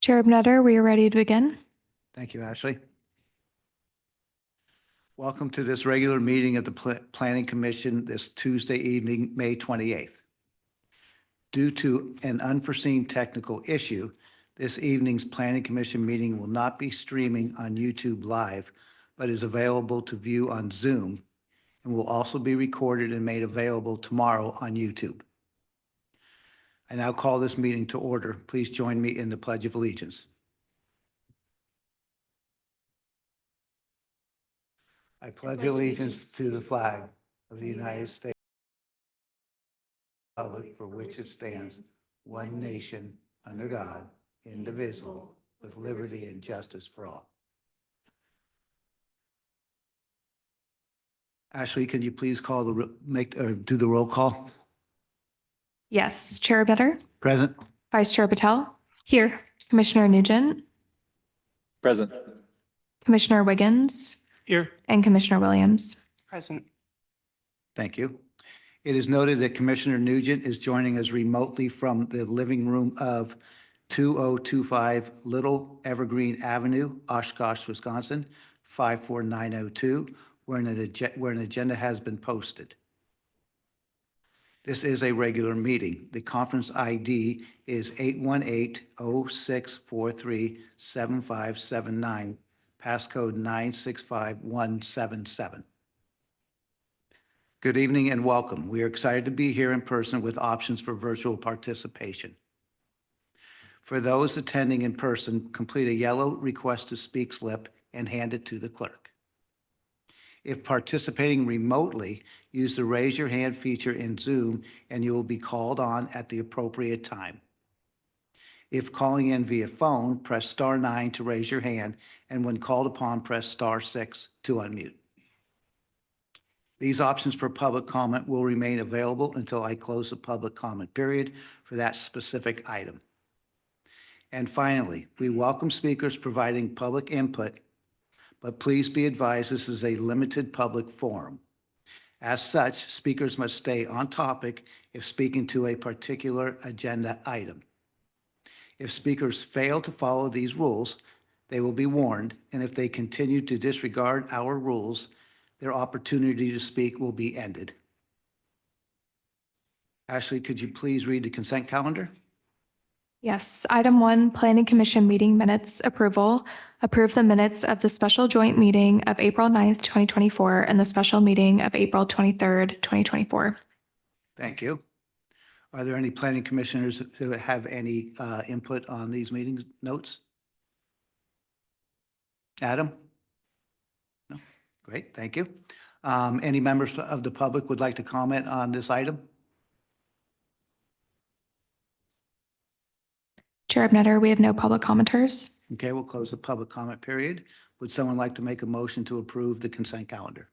Chair Nutter, we are ready to begin. Thank you, Ashley. Welcome to this regular meeting of the Planning Commission this Tuesday evening, May 28th. Due to an unforeseen technical issue, this evening's Planning Commission meeting will not be streaming on YouTube Live, but is available to view on Zoom and will also be recorded and made available tomorrow on YouTube. I now call this meeting to order. Please join me in the Pledge of Allegiance. I pledge allegiance to the flag of the United States, republic for which it stands, one nation, under God, indivisible, with liberty and justice for all. Ashley, can you please call do the roll call? Yes, Chair Nutter, Present. Vice Chair Patel. Here. Commissioner Nugent, Present. Commissioner Wiggins, Here. and Commissioner Williams. Present. Thank you. It is noted that Commissioner Nugent is joining us remotely from the living room of 2025 Little Evergreen Avenue, Oshkosh, Wisconsin, 54902, where an agenda has been posted. This is a regular meeting. The conference ID is 818-0643-7579, passcode 965177. Good evening and welcome. We are excited to be here in person with options for virtual participation. For those attending in person, complete a yellow request to speak slip and hand it to the clerk. If participating remotely, use the raise your hand feature in Zoom and you will be called on at the appropriate time. If calling in via phone, press *9 to raise your hand, and when called upon, press *6 to unmute. These options for public comment will remain available until I close the public comment period for that specific item. And finally, we welcome speakers providing public input, but please be advised this is a limited public forum. As such, speakers must stay on topic if speaking to a particular agenda item. If speakers fail to follow these rules, they will be warned, and if they continue to disregard our rules, their opportunity to speak will be ended. Ashley, could you please read the consent calendar? Yes. Item 1, Planning Commission meeting minutes approval. Approve the minutes of the special joint meeting of April 9th, 2024, and the special meeting of April 23rd, 2024. Thank you. Are there any planning commissioners who have any input on these meeting notes? Adam? No? Great, thank you. Any members of the public would like to comment on this item? Chair Nutter, we have no public commenters. Okay, we'll close the public comment period. Would someone like to make a motion to approve the consent calendar?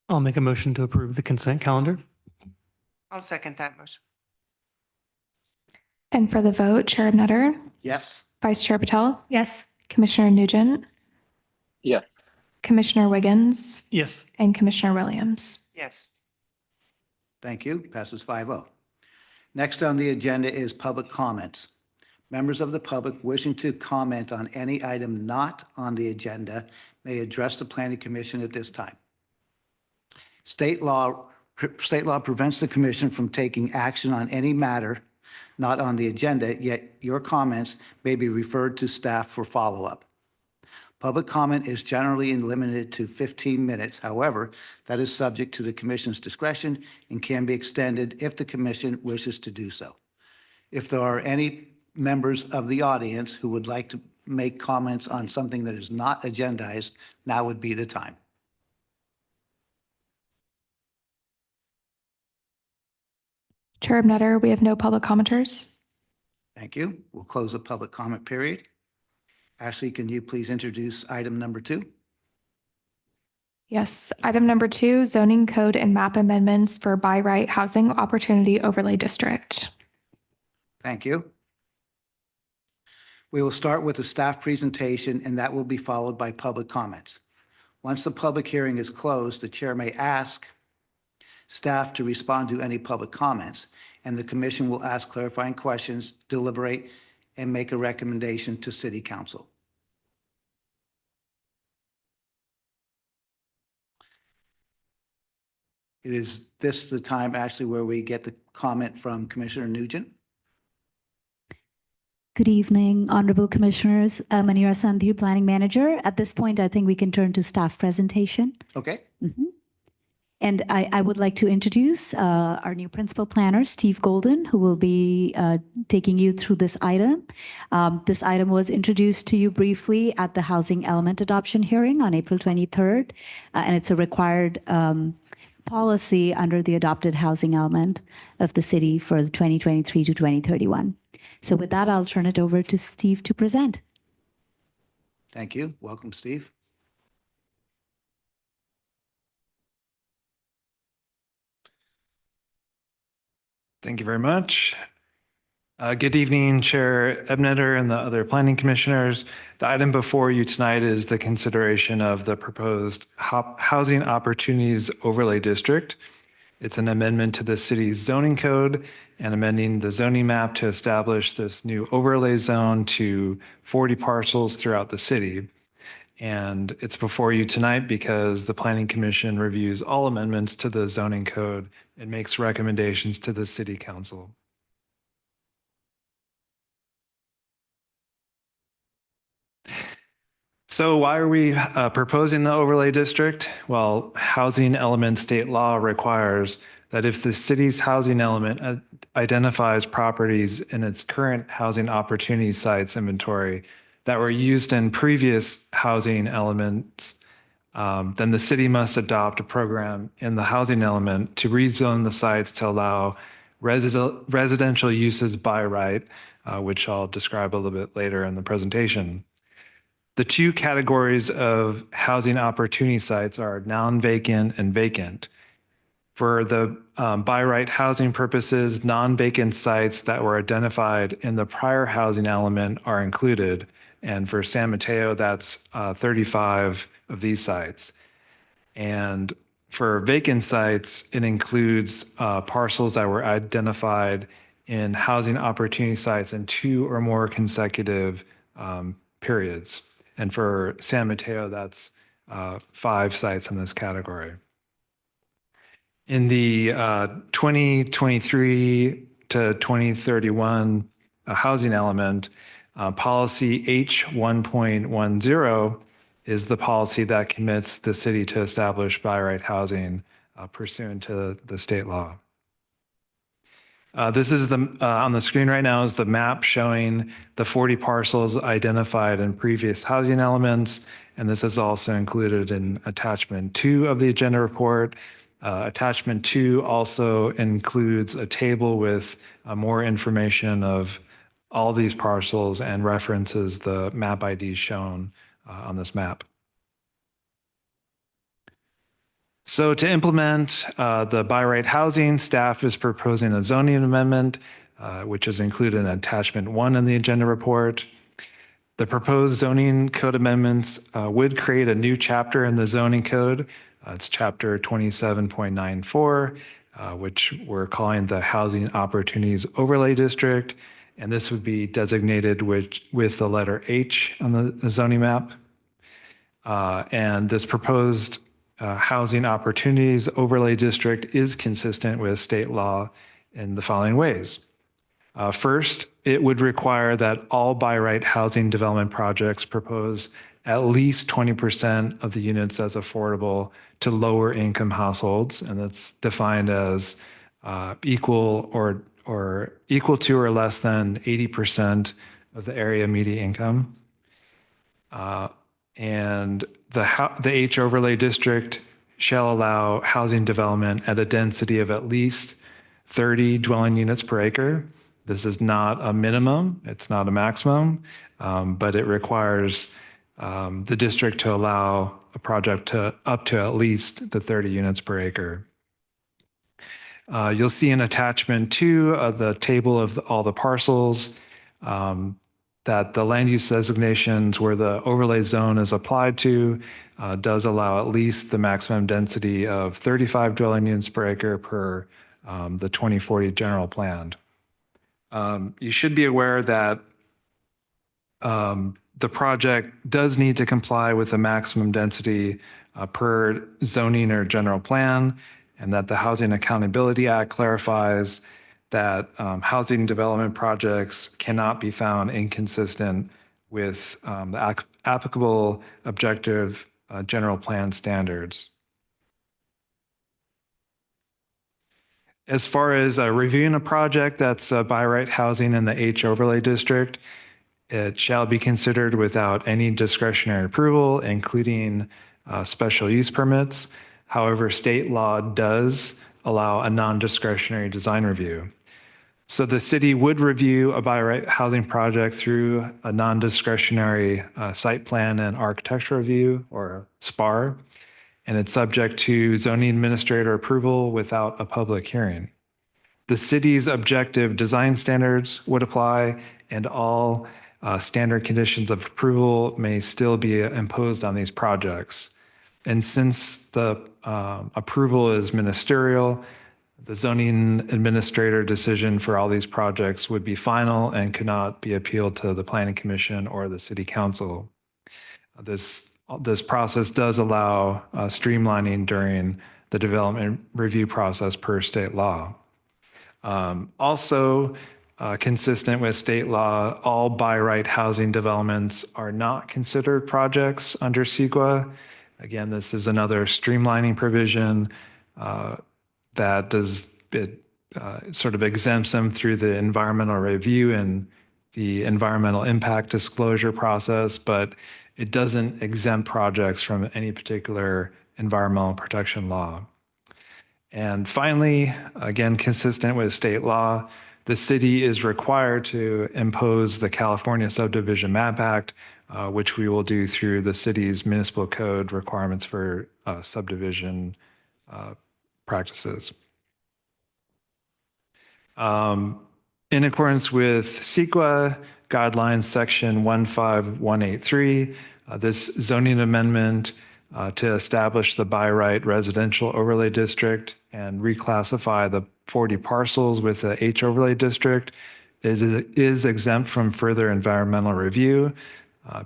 I'll make a motion to approve the consent calendar. I'll second that motion. And for the vote, Chair Nutter, Yes. Vice Chair Patel. Yes. Commissioner Nugent, Yes. Commissioner Wiggins, Yes. and Commissioner Williams. Yes. Thank you. Passes 5-0. Next on the agenda is public comments. Members of the public wishing to comment on any item not on the agenda may address the Planning Commission at this time. State law prevents the commission from taking action on any matter not on the agenda, yet your comments may be referred to staff for follow-up. Public comment is generally limited to 15 minutes. However, that is subject to the commission's discretion and can be extended if the commission wishes to do so. If there are any members of the audience who would like to make comments on something that is not agendized, now would be the time. Chair Nutter, we have no public commenters. Thank you. We'll close the public comment period. Ashley, can you please introduce item number 2? Yes. Item number 2, zoning code and map amendments for by right housing opportunity overlay district. Thank you. We will start with a staff presentation, and that will be followed by public comments. Once the public hearing is closed, the chair may ask staff to respond to any public comments, and the commission will ask clarifying questions, deliberate, and make a recommendation to City Council. Is this the time, Ashley, where we get the comment from Commissioner Nugent? Good evening, Honorable Commissioners. Manira Sandhir, Planning Manager. At this point, I think we can turn to staff presentation. Okay. And I would like to introduce our new Principal Planner, Steve Golden, who will be taking you through this item. This item was introduced to you briefly at the Housing Element Adoption Hearing on April 23rd, and it's a required policy under the adopted housing element of the city for 2023 to 2031. So with that, I'll turn it over to Steve to present. Thank you. Welcome, Steve. Thank you very much. Good evening, Chair Ebneter and the other planning commissioners. The item before you tonight is the consideration of the proposed Housing Opportunities Overlay District. It's an amendment to the city's zoning code and amending the zoning map to establish this new overlay zone to 40 parcels throughout the city. And it's before you tonight because the Planning Commission reviews all amendments to the zoning code and makes recommendations to the City Council. So why are we proposing the overlay district? Well, housing element state law requires that if the city's housing element identifies properties in its current housing opportunity sites inventory that were used in previous housing elements, then the city must adopt a program in the housing element to rezone the sites to allow residential uses by right, which I'll describe a little bit later in the presentation. The two categories of housing opportunity sites are non-vacant and vacant. For the by right housing purposes, non-vacant sites that were identified in the prior housing element are included. And for San Mateo, that's 35 of these sites. And for vacant sites, it includes parcels that were identified in housing opportunity sites in 2 or more consecutive periods. And for San Mateo, that's 5 sites in this category. In the 2023 to 2031 housing element, policy H1.10 is the policy that commits the city to establish by right housing pursuant to the state law. This is on the screen right now is the map showing the 40 parcels identified in previous housing elements. And this is also included in attachment 2 of the agenda report. Attachment 2 also includes a table with more information of all these parcels and references the map ID shown on this map. So to implement the by right housing, staff is proposing a zoning amendment, which is included in attachment 1 in the agenda report. The proposed zoning code amendments would create a new chapter in the zoning code. It's chapter 27.94, which we're calling the Housing Opportunities Overlay District. And this would be designated with the letter H on the zoning map. And this proposed Housing Opportunities Overlay District is consistent with state law in the following ways. First, it would require that all by right housing development projects propose at least 20% of the units as affordable to lower income households, and that's defined as equal to or less than 80% of the area median income. And the H overlay district shall allow housing development at a density of at least 30 dwelling units per acre. This is not a minimum, it's not a maximum, but it requires the district to allow a project to up to at least the 30 units per acre. You'll see in attachment 2 of the table of all the parcels that the land use designations where the overlay zone is applied to does allow at least the maximum density of 35 dwelling units per acre per the 2040 general plan. You should be aware that the project does need to comply with the maximum density per zoning or general plan, and that the Housing Accountability Act clarifies that housing development projects cannot be found inconsistent with the applicable objective general plan standards. As far as reviewing a project that's by right housing in the H overlay district, it shall be considered without any discretionary approval, including special use permits. However, state law does allow a non-discretionary design review. So the city would review a by right housing project through a non-discretionary site plan and architectural review, or SPAR, and it's subject to zoning administrator approval without a public hearing. The city's objective design standards would apply, and all standard conditions of approval may still be imposed on these projects. And since the approval is ministerial, the zoning administrator decision for all these projects would be final and could not be appealed to the Planning Commission or the City Council. This process does allow streamlining during the development review process per state law. Also, consistent with state law, all by right housing developments are not considered projects under CEQA. Again, this is another streamlining provision that sort of exempts them through the environmental review and the environmental impact disclosure process, but it doesn't exempt projects from any particular environmental protection law. And finally, again, consistent with state law, the city is required to impose the California Subdivision Map Act, which we will do through the city's municipal code requirements for subdivision practices. In accordance with CEQA guidelines section 15183, this zoning amendment to establish the by right residential overlay district and reclassify the 40 parcels with the H overlay district is exempt from further environmental review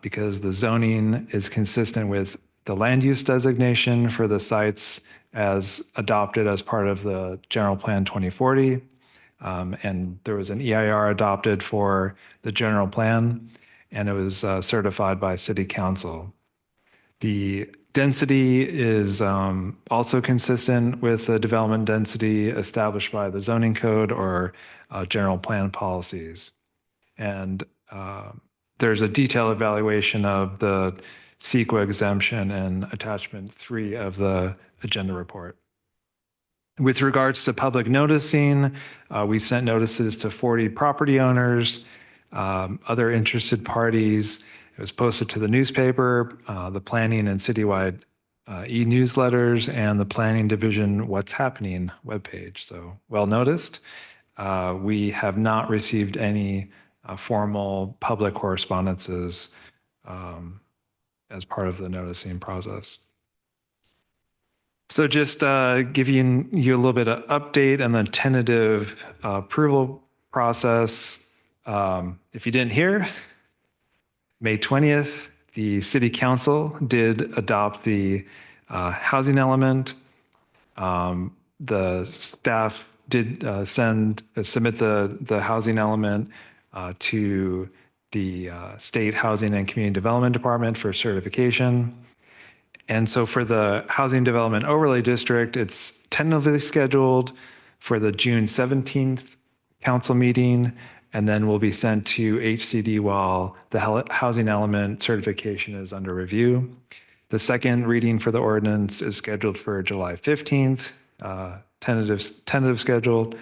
because the zoning is consistent with the land use designation for the sites as adopted as part of the General Plan 2040. And there was an EIR adopted for the general plan, and it was certified by City Council. The density is also consistent with the development density established by the zoning code or general plan policies. And there's a detailed evaluation of the CEQA exemption in attachment 3 of the agenda report. With regards to public noticing, we sent notices to 40 property owners, other interested parties. It was posted to the newspaper, the planning and citywide e-newsletters, and the planning division What's Happening webpage. So well noticed. We have not received any formal public correspondences as part of the noticing process. So just giving you a little bit of update on the tentative approval process. If you didn't hear, May 20th, the City Council did adopt the housing element. The staff did submit the housing element to the State Housing and Community Development Department for certification. And so for the Housing Development Overlay District, it's tentatively scheduled for the June 17th council meeting, and then will be sent to HCD while the housing element certification is under review. The second reading for the ordinance is scheduled for July 15th, tentative scheduled,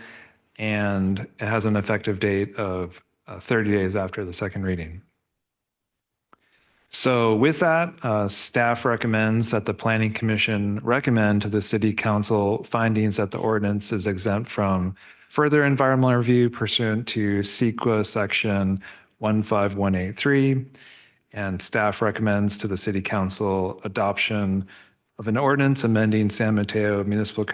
and it has an effective date of 30 days after the second reading. So with that, staff recommends that the Planning Commission recommend to the City Council findings that the ordinance is exempt from further environmental review pursuant to CEQA section 15183. And staff recommends to the City Council adoption of an ordinance amending San Mateo Municipal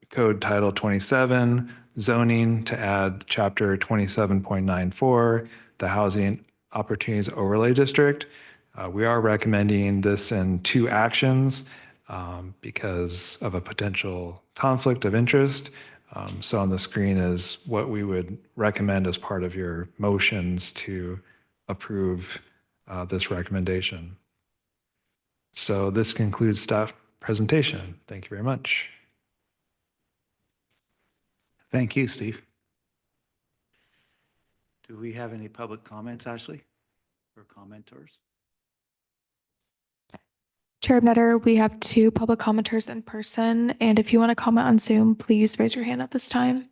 Code Title 27, zoning, to add chapter 27.94, the housing Opportunities Overlay District. We are recommending this in 2 actions because of a potential conflict of interest. So on the screen is what we would recommend as part of your motions to approve this recommendation. So this concludes staff presentation. Thank you very much. Thank you, Steve. Do we have any public comments, Ashley, or commenters? Chair Nutter, we have 2 public commenters in person, and if you want to comment on Zoom, please raise your hand at this time.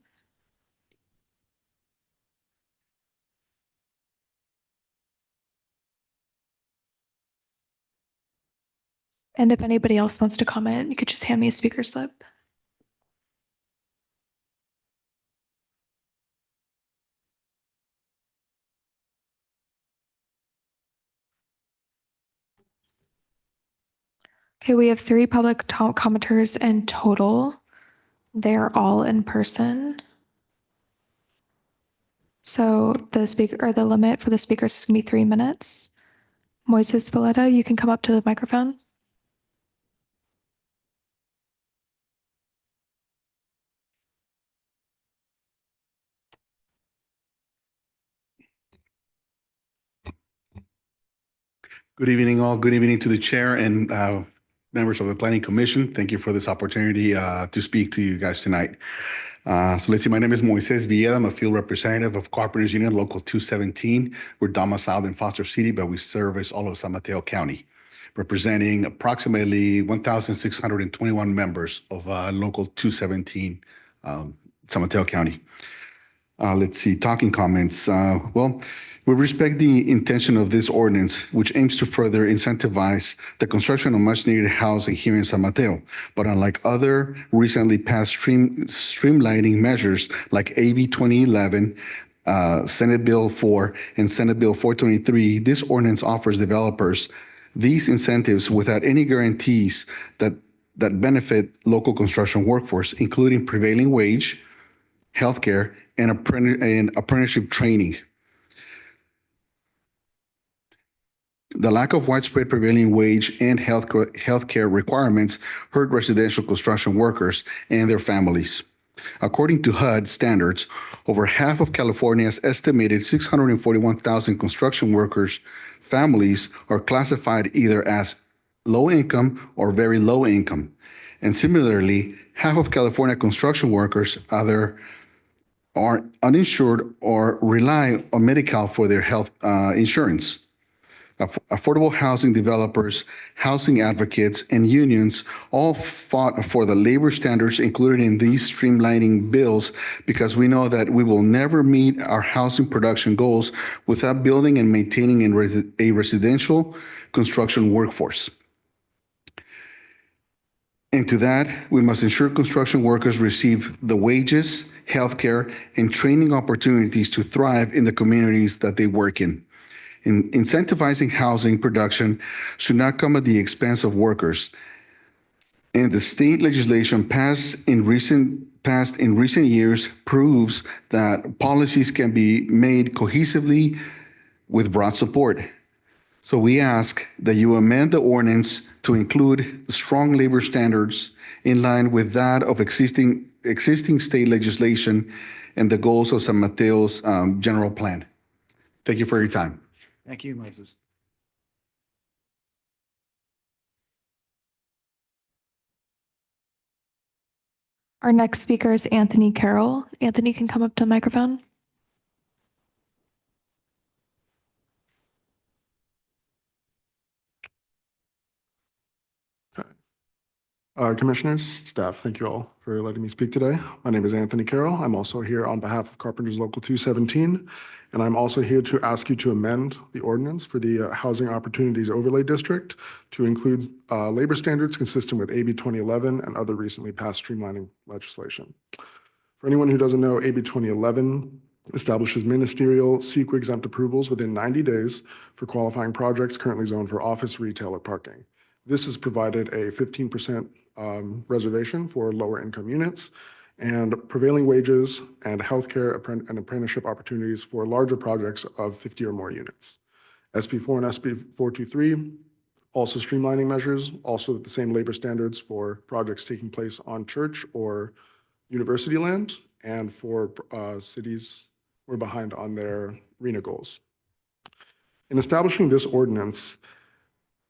And if anybody else wants to comment, you could just hand me a speaker slip. Okay, we have 3 public commenters in total. They're all in person. So the limit for the speakers is gonna be 3 minutes. Moises Valletta, you can come up to the microphone. Good evening, all. Good evening to the chair and members of the Planning Commission. Thank you for this opportunity to speak to you guys tonight. So let's see, my name is Moises Villeda. I'm a field representative of Carpenters Union Local 217. We're domiciled in Foster City, but we service all of San Mateo County, representing approximately 1,621 members of Local 217, San Mateo County. Let's see, talking comments. Well, we respect the intention of this ordinance, which aims to further incentivize the construction of much needed housing here in San Mateo. But unlike other recently passed streamlining measures like AB 2011, Senate Bill 4, and Senate Bill 423, this ordinance offers developers these incentives without any guarantees that benefit local construction workforce, including prevailing wage, healthcare, and apprenticeship training. The lack of widespread prevailing wage and healthcare requirements hurt residential construction workers and their families. According to HUD standards, over half of California's estimated 641,000 construction workers' families are classified either as low income or very low income. And similarly, half of California construction workers either are uninsured or rely on Medi-Cal for their health insurance. Affordable housing developers, housing advocates, and unions all fought for the labor standards included in these streamlining bills because we know that we will never meet our housing production goals without building and maintaining a residential construction workforce. And to that, we must ensure construction workers receive the wages, healthcare, and training opportunities to thrive in the communities that they work in. Incentivizing housing production should not come at the expense of workers. And the state legislation passed in recent years proves that policies can be made cohesively with broad support. So we ask that you amend the ordinance to include strong labor standards in line with that of existing state legislation and the goals of San Mateo's general plan. Thank you for your time. Thank you, Moses. Our next speaker is Anthony Carroll. Anthony can come up to the microphone. Commissioners, staff, thank you all for letting me speak today. My name is Anthony Carroll. I'm also here on behalf of Carpenters Local 217, and I'm also here to ask you to amend the ordinance for the Housing Opportunities Overlay District to include labor standards consistent with AB 2011 and other recently passed streamlining legislation. For anyone who doesn't know, AB 2011 establishes ministerial CEQA exempt approvals within 90 days for qualifying projects currently zoned for office, retail, or parking. This has provided a 15% reservation for lower income units and prevailing wages and healthcare and apprenticeship opportunities for larger projects of 50 or more units. SB4 and SB423, also streamlining measures, also the same labor standards for projects taking place on church or university land, and for cities who are behind on their RENA goals. In establishing this ordinance,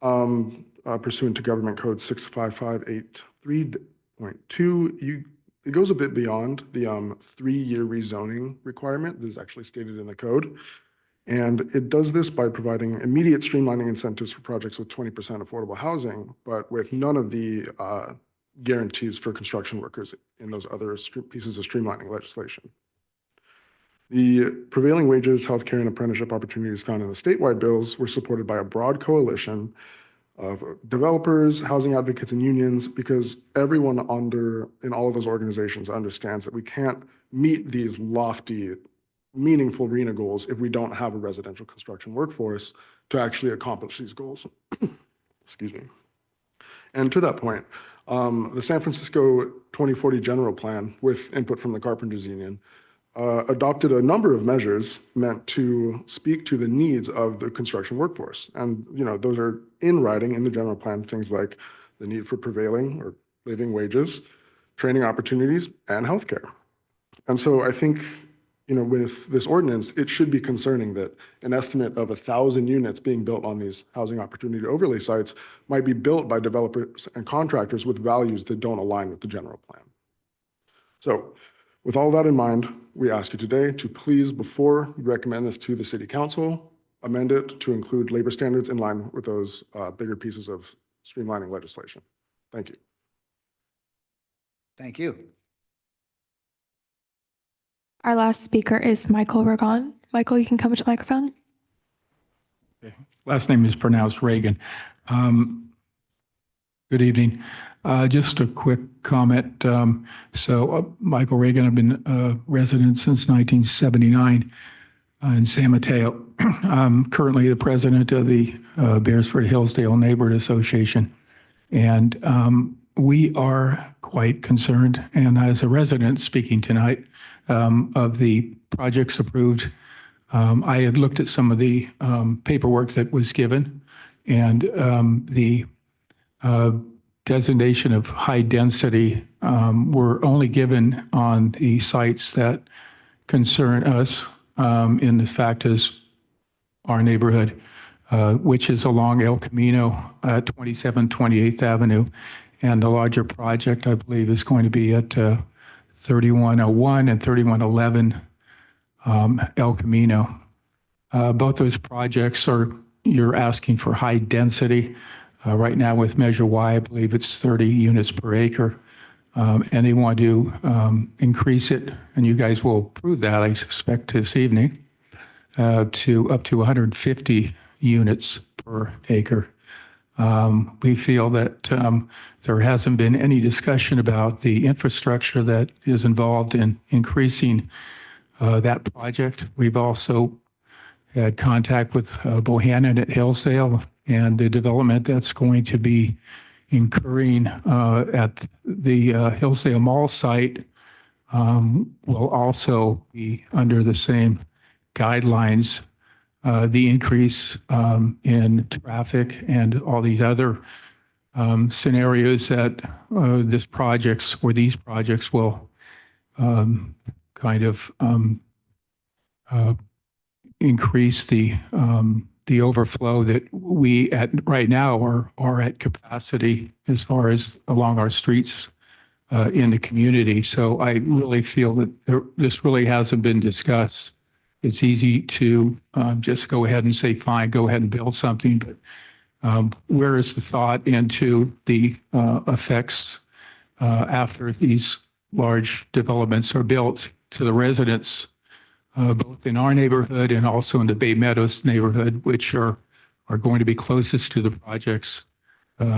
pursuant to Government Code 65583.2, it goes a bit beyond the 3-year rezoning requirement that is actually stated in the code. And it does this by providing immediate streamlining incentives for projects with 20% affordable housing, but with none of the guarantees for construction workers in those other pieces of streamlining legislation. The prevailing wages, healthcare, and apprenticeship opportunities found in the statewide bills were supported by a broad coalition of developers, housing advocates, and unions, because everyone in all of those organizations understands that we can't meet these lofty, meaningful RENA goals if we don't have a residential construction workforce to actually accomplish these goals. Excuse me. And to that point, the San Francisco 2040 General Plan, with input from the Carpenters Union, adopted a number of measures meant to speak to the needs of the construction workforce. And, those are in writing in the general plan, things like the need for prevailing or living wages, training opportunities, and healthcare. And so I think, with this ordinance, it should be concerning that an estimate of 1,000 units being built on these housing opportunity overlay sites might be built by developers and contractors with values that don't align with the general plan. So, with all that in mind, we ask you today to please, before you recommend this to the City Council, amend it to include labor standards in line with those bigger pieces of streamlining legislation. Thank you. Thank you. Our last speaker is Michael Regan. Michael, you can come to the microphone. Last name is pronounced Reagan. Good evening. Just a quick comment. Michael Reagan, I've been a resident since 1979 in San Mateo. I'm currently the president of the Beresford-Hillsdale Neighborhood Association. And we are quite concerned, and as a resident speaking tonight, of the projects approved. I had looked at some of the paperwork that was given, and the designation of high density were only given on the sites that concern us, in the fact is our neighborhood, which is along El Camino at 28th Avenue. And the larger project, I believe, is going to be at 3101 and 3111 El Camino. Both those projects you're asking for high density. Right now with Measure Y, I believe it's 30 units per acre. And they want to increase it, and you guys will approve that, I suspect, this evening, to up to 150 units per acre. We feel that there hasn't been any discussion about the infrastructure that is involved in increasing that project. We've also had contact with Bohannon at Hillsdale, and the development that's going to be incurring at the Hillsdale Mall site will also be under the same guidelines. The increase in traffic and all these other scenarios that these projects will kind of increase the overflow that we right now are at capacity as far as along our streets in the community. So I really feel that this really hasn't been discussed. It's easy to just go ahead and say, fine, go ahead and build something, but where is the thought into the effects after these large developments are built to the residents, both in our neighborhood and also in the Bay Meadows neighborhood, which are going to be closest to the projects.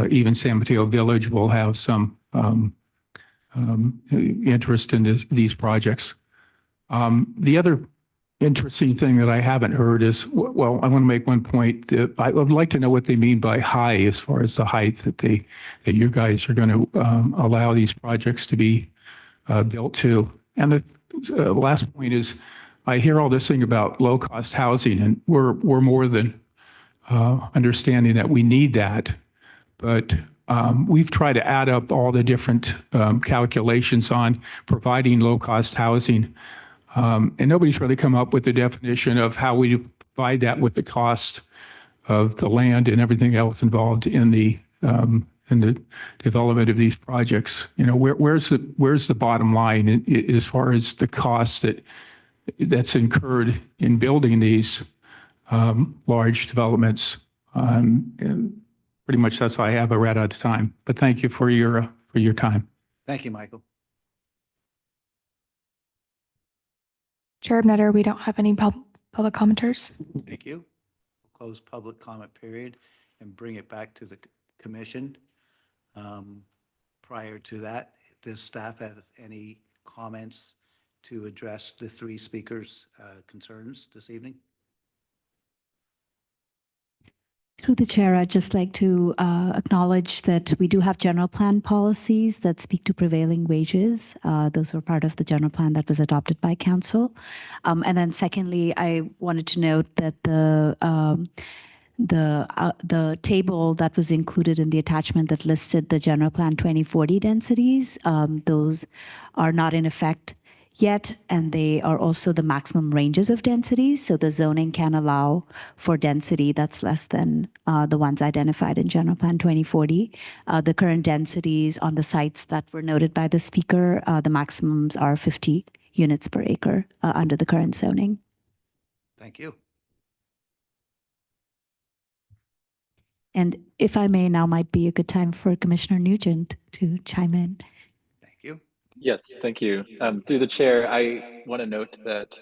Even San Mateo Village will have some interest in these projects. The other interesting thing that I haven't heard is, well, I want to make one point. That I would like to know what they mean by high, as far as the height that you guys are going to allow these projects to be built to. And the last point is, I hear all this thing about low-cost housing, and we're more than understanding that we need that. But we've tried to add up all the different calculations on providing low-cost housing. And nobody's really come up with the definition of how we provide that with the cost of the land and everything else involved in the development of these projects. You know, where's the bottom line as far as the cost that's incurred in building these large developments? And pretty much that's all I have. I ran out of time, but thank you for your time. Thank you, Michael. Chair Ebnetter, we don't have any public commenters. Thank you. We'll close public comment period and bring it back to the commission. Prior to that, does staff have any comments to address the three speakers' concerns this evening? Through the chair, I'd just like to acknowledge that we do have general plan policies that speak to prevailing wages. Those were part of the general plan that was adopted by council. And then secondly, I wanted to note that the table that was included in the attachment that listed the general plan 2040 densities, those are not in effect yet, and they are also the maximum ranges of densities. So the zoning can allow for density that's less than the ones identified in General Plan 2040. The current densities on the sites that were noted by the speaker, the maximums are 50 units per acre under the current zoning. Thank you. And if I may, now might be a good time for Commissioner Nugent to chime in. Thank you. Yes, thank you. Through the chair, I want to note that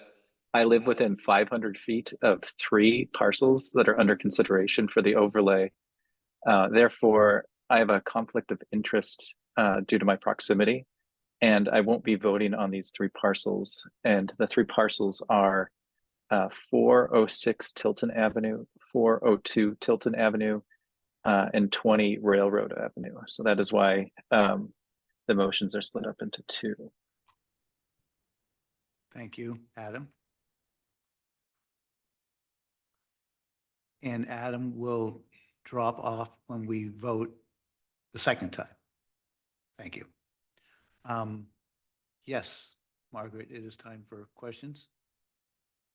I live within 500 feet of 3 parcels that are under consideration for the overlay. Therefore, I have a conflict of interest due to my proximity, and I won't be voting on these 3 parcels. And the 3 parcels are 406 Tilton Avenue, 402 Tilton Avenue, and 20 Railroad Avenue. So that is why the motions are split up into 2. Thank you, Adam. And Adam will drop off when we vote the second time. Thank you. Yes, Margaret, it is time for questions.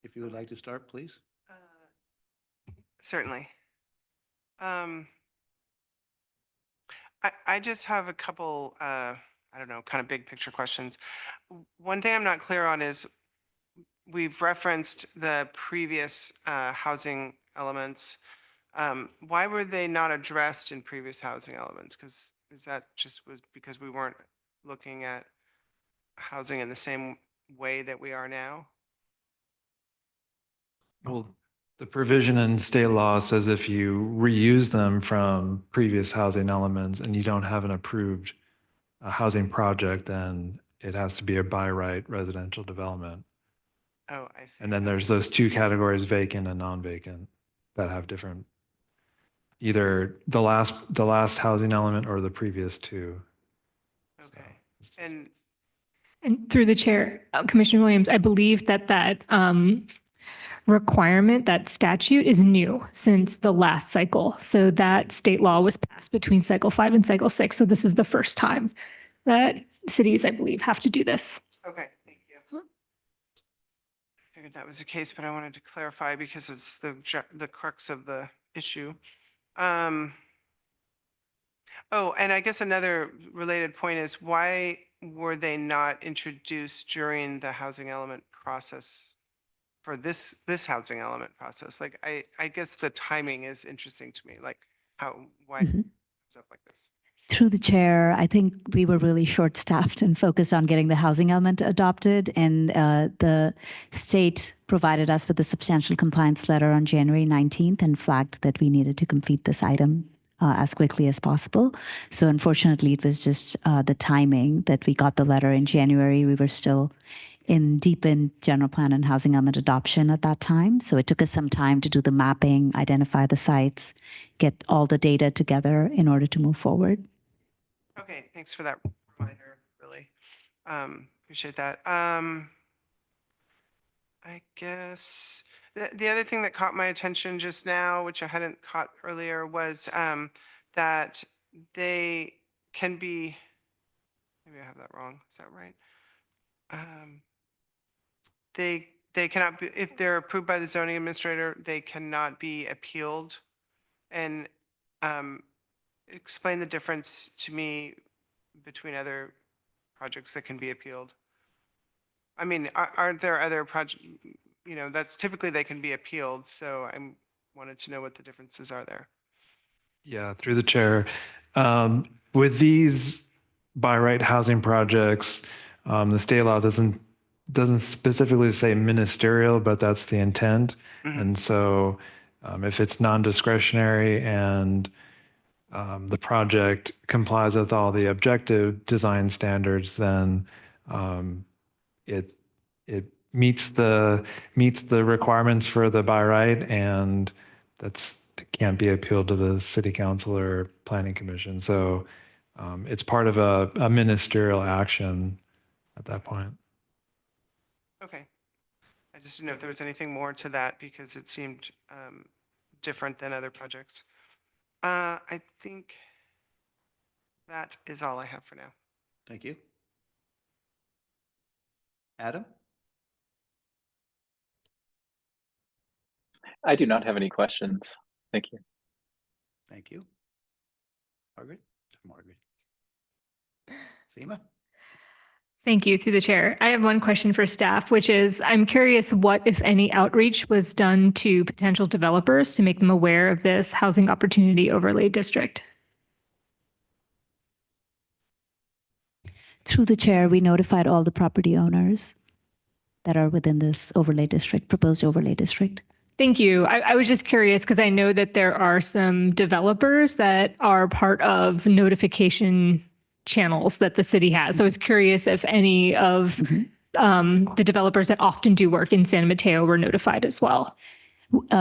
If you would like to start, please. Certainly. I just have a couple, I don't know, kind of big picture questions. One thing I'm not clear on is we've referenced the previous housing elements. Why were they not addressed in previous housing elements? Because is that just was because we weren't looking at housing in the same way that we are now? Well, the provision in state law says if you reuse them from previous housing elements and you don't have an approved housing project, then it has to be a by right residential development. Oh, I see. And then there's those 2 categories, vacant and non-vacant, that have different, either the last housing element or the previous 2. Okay. And And through the chair, Commissioner Williams, I believe that requirement, that statute is new since the last cycle. So that state law was passed between cycle 5 and cycle 6. So this is the first time that cities, I believe, have to do this. okay, thank you. Figured that was the case, but I wanted to clarify because it's the crux of the issue. Oh, and I guess another related point is why were they not introduced during the housing element process for this housing element process? Like, I guess the timing is interesting to me, like why stuff like this. Through the chair, I think we were really short-staffed and focused on getting the housing element adopted, and the state provided us with a substantial compliance letter on January 19th and flagged that we needed to complete this item as quickly as possible. So unfortunately, it was just the timing that we got the letter in January. We were still deep in general plan and housing element adoption at that time. So it took us some time to do the mapping, identify the sites, get all the data together in order to move forward. Okay, thanks for that reminder, really. Appreciate that. I guess, The other thing that caught my attention just now, which I hadn't caught earlier, was that they can be, maybe I have that wrong. Is that right? They cannot be, if they're approved by the zoning administrator, they cannot be appealed. And explain the difference to me between other projects that can be appealed. I mean, aren't there other projects, you know, that's typically they can be appealed. So I wanted to know what the differences are there. Yeah, through the chair. With these by right housing projects, the state law doesn't specifically say ministerial, but that's the intent. And so if it's non-discretionary and the project complies with all the objective design standards, then it meets the requirements for the by right, and that's can't be appealed to the city council or planning commission. So it's part of a ministerial action at that point. Okay. I just didn't know if there was anything more to that because it seemed different than other projects. I think that is all I have for now. Thank you. Adam? I do not have any questions. Thank you. Thank you. Margaret? Seema? Thank you, through the chair. I have one question for staff, which is, I'm curious what, if any, outreach was done to potential developers to make them aware of this housing opportunity overlay district? Through the chair, we notified all the property owners that are within this overlay district, proposed overlay district. Thank you. I was just curious because I know that there are some developers that are part of notification channels that the city has. So I was curious if any of the developers that often do work in San Mateo were notified as well.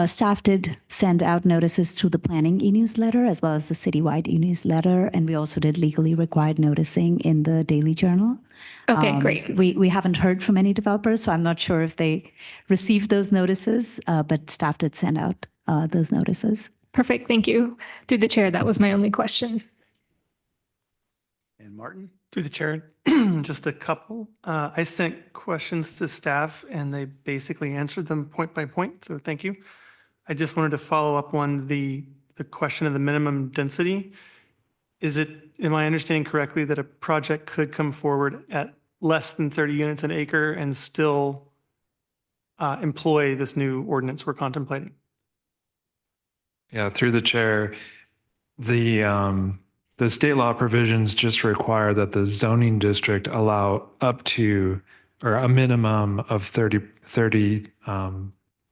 Staff did send out notices through the planning e-newsletter as well as the citywide e-newsletter, and we also did legally required noticing in the Daily Journal. Okay, great. We haven't heard from any developers, so I'm not sure if they received those notices, but staff did send out those notices. Perfect. Thank you. Through the chair, that was my only question. And Martin? Through the chair, just a couple. I sent questions to staff and they basically answered them point by point, so thank you. I just wanted to follow up on the question of the minimum density. Am I understanding correctly that a project could come forward at less than 30 units an acre and still employ this new ordinance we're contemplating? Yeah, through the chair, the state law provisions just require that the zoning district allow up to, or a minimum of 30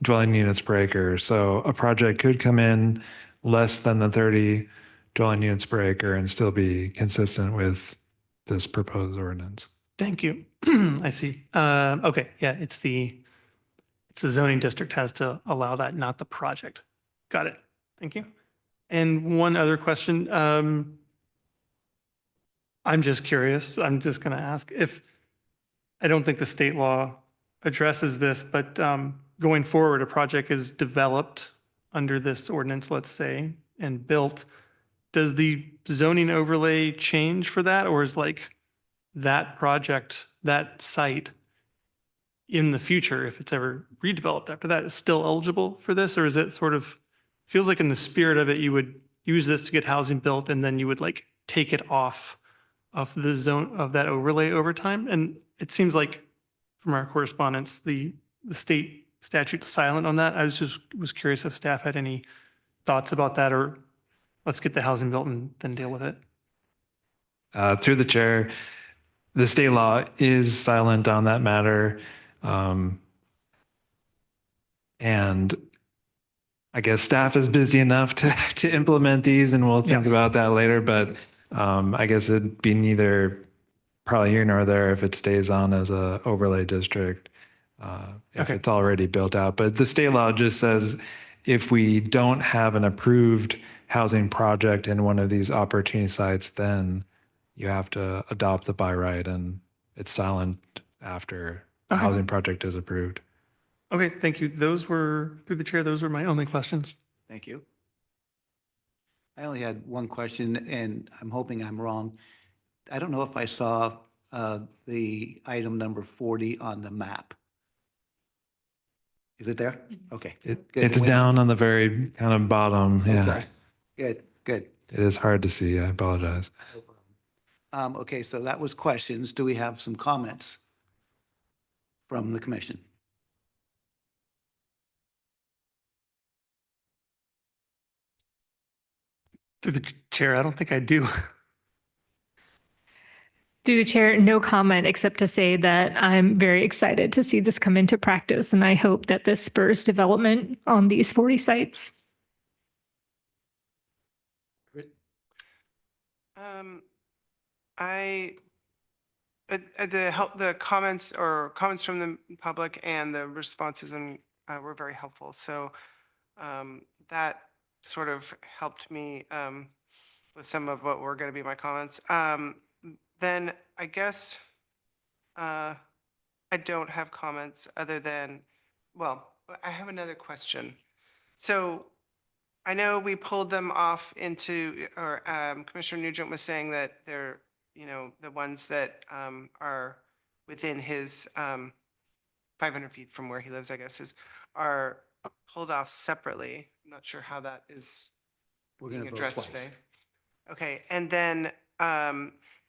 dwelling units per acre. So a project could come in less than the 30 dwelling units per acre and still be consistent with this proposed ordinance. Thank you. I see. Okay, yeah, it's the zoning district has to allow that, not the project. Got it. Thank you. And one other question. I'm just curious. I'm just going to ask if, I don't think the state law addresses this, but going forward, a project is developed under this ordinance, let's say, and built. Does the zoning overlay change for that? Or is like that project, that site in the future, if it's ever redeveloped after that, is still eligible for this? Or is it sort of, feels like in the spirit of it, you would use this to get housing built and then you would like take it off of the zone of that overlay over time? And it seems like from our correspondence, the state statute's silent on that. I was curious if staff had any thoughts about that, or let's get the housing built and then deal with it. Through the chair, the state law is silent on that matter. And I guess staff is busy enough to implement these, and we'll think about that later. But I guess it'd be neither probably here nor there if it stays on as a overlay district, if it's already built out. But the state law just says if we don't have an approved housing project in one of these opportunity sites, then you have to adopt the by right, and it's silent after the housing project is approved. Okay, thank you. Those were, through the chair, those were my only questions. Thank you. I only had one question, and I'm hoping I'm wrong. I don't know if I saw the item number 40 on the map. Is it there? Okay. Good. It's down on the very kind of bottom. Yeah, Okay. Good, good. it is hard to see. I apologize. Okay, so that was questions. Do we have some comments from the commission? Through the chair, I don't think I do. Through the chair, no comment except to say that I'm very excited to see this come into practice, and I hope that this spurs development on these 40 sites. The comments from the public and the responses were very helpful. So that sort of helped me with some of what were going to be my comments. Then I guess I don't have comments other than, well, I have another question. So I know we pulled them off into, or Commissioner Nugent was saying that they're, the ones that are within his 500 feet from where he lives, I guess, are pulled off separately. I'm not sure how that is being addressed today. Okay, and then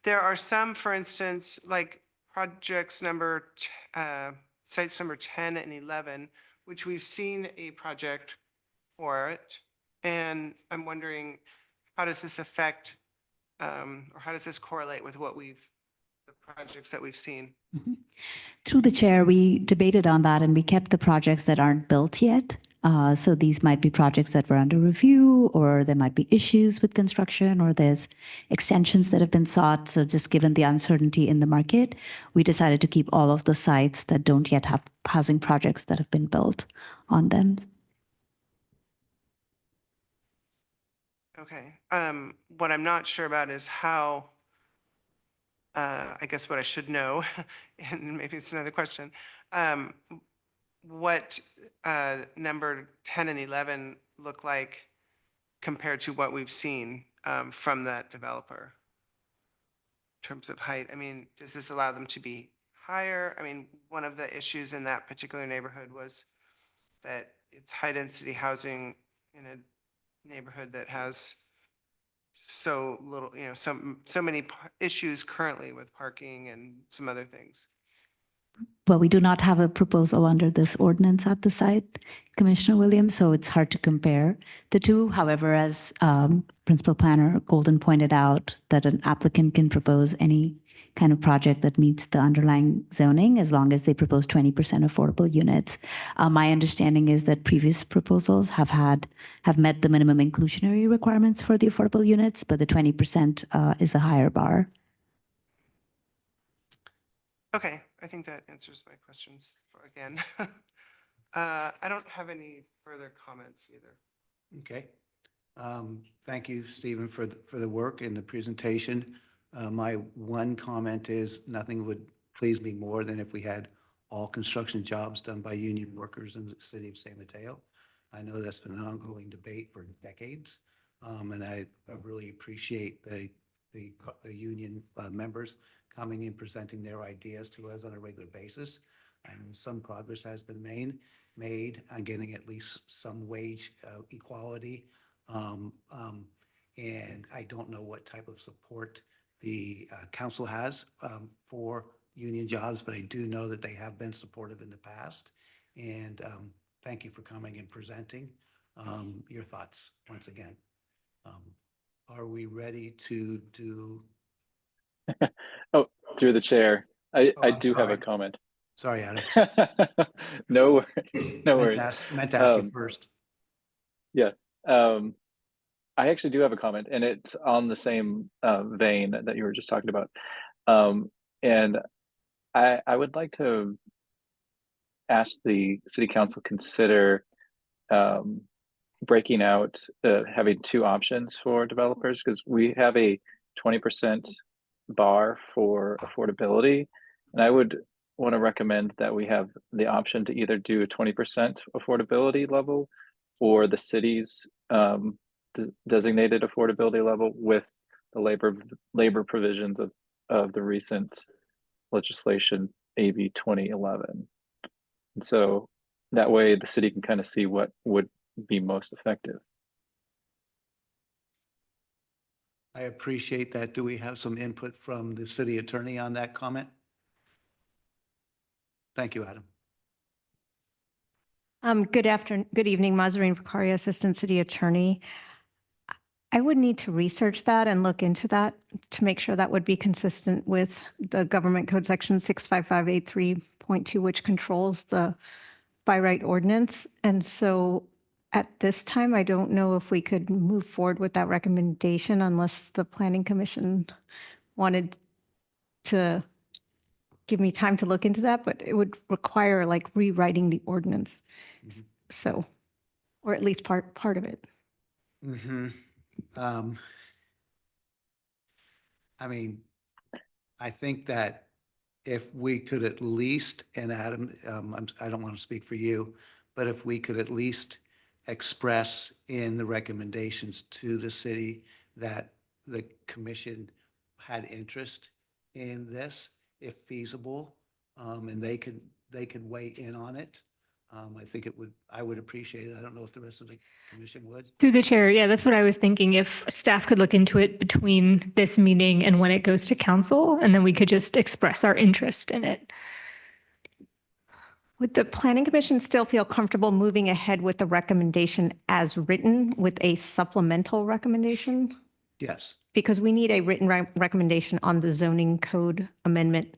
there are some, for instance, like projects sites number 10 and 11, which we've seen a project for it. And I'm wondering, how does this affect, or how does this correlate with the projects that we've seen? Through the chair, we debated on that and we kept the projects that aren't built yet. So these might be projects that were under review, or there might be issues with construction, or there's extensions that have been sought. So just given the uncertainty in the market, we decided to keep all of the sites that don't yet have housing projects that have been built on them. Okay. What I'm not sure about is how, I guess what I should know, and maybe it's another question, what number 10 and 11 look like compared to what we've seen from that developer in terms of height. I mean, does this allow them to be higher? I mean, one of the issues in that particular neighborhood was that it's high density housing in a neighborhood that has so little, so many issues currently with parking and some other things. Well, we do not have a proposal under this ordinance at the site, Commissioner Williams, so it's hard to compare the two. However, as Principal Planner Golden pointed out, that an applicant can propose any kind of project that meets the underlying zoning as long as they propose 20% affordable units. My understanding is that previous proposals have met the minimum inclusionary requirements for the affordable units, but the 20% is a higher bar. Okay, I think that answers my questions again. I don't have any further comments either. Okay. Thank you, Stephen, for the work and the presentation. My one comment is nothing would please me more than if we had all construction jobs done by union workers in the city of San Mateo. I know that's been an ongoing debate for decades, and I really appreciate the union members coming and presenting their ideas to us on a regular basis. I know some progress has been made on getting at least some wage equality. And I don't know what type of support the council has for union jobs, but I do know that they have been supportive in the past. And thank you for coming and presenting your thoughts once again. Are we ready to do? Oh, through the chair, I I'm do have sorry. a comment. Sorry, Adam. No worries. No worries. Meant to ask you first. Yeah. I actually do have a comment, and it's on the same vein that you were just talking about. And I would like to ask the city council consider breaking out, having two options for developers, because we have a 20% bar for affordability. And I would want to recommend that we have the option to either do a 20% affordability level or the city's designated affordability level with the labor provisions of the recent legislation AB 2011. And so that way the city can kind of see what would be most effective. I appreciate that. Do we have some input from the city attorney on that comment? Thank you, Adam. Good evening, Mazarine Vicaria, Assistant City Attorney. I would need to research that and look into that to make sure that would be consistent with the Government Code Section 65583.2, which controls the by right ordinance. And so at this time, I don't know if we could move forward with that recommendation unless the Planning Commission wanted to give me time to look into that, but it would require like rewriting the ordinance. So, or at least part of it. I mean, I think that if we could at least, and Adam, I don't want to speak for you, but if we could at least express in the recommendations to the city that the commission had interest in this, if feasible, and they could weigh in on it. I think I would appreciate it. I don't know if the rest of the commission would. Through the chair, yeah, that's what I was thinking. If staff could look into it between this meeting and when it goes to council, and then we could just express our interest in it. Would the Planning Commission still feel comfortable moving ahead with the recommendation as written with a supplemental recommendation? Yes. Because we need a written recommendation on the zoning code amendment,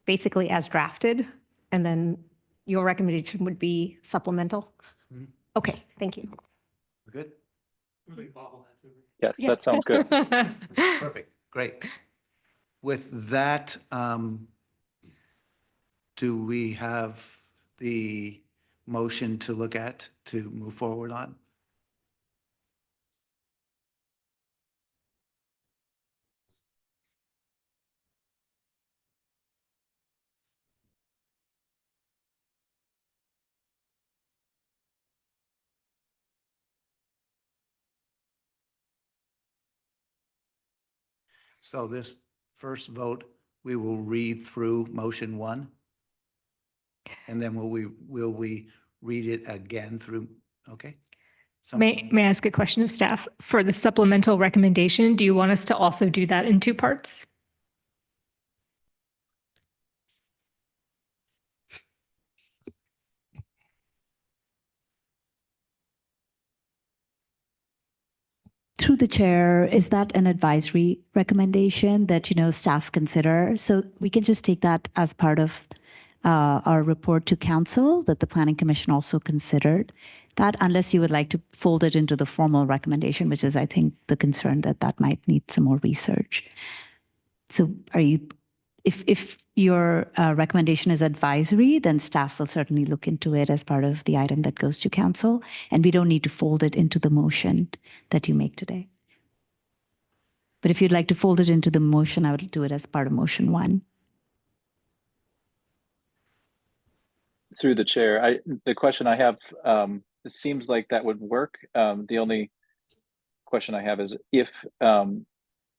basically as drafted, and then your recommendation would be supplemental? Okay, thank you. We're good? Yes, that sounds good. Perfect, great. With that, do we have the motion to look at to move forward on? So this first vote, we will read through motion one. And then will we read it again through, okay? May I ask a question of staff? For the supplemental recommendation, do you want us to also do that in two parts? Through the chair, is that an advisory recommendation that, staff consider? So we can just take that as part of our report to council, that the Planning Commission also considered that, unless you would like to fold it into the formal recommendation, which is, I think, the concern that might need some more research. So if your recommendation is advisory, then staff will certainly look into it as part of the item that goes to council, and we don't need to fold it into the motion that you make today. But if you'd like to fold it into the motion, I would do it as part of motion one. Through the chair, the question I have, it seems like that would work. The only question I have is if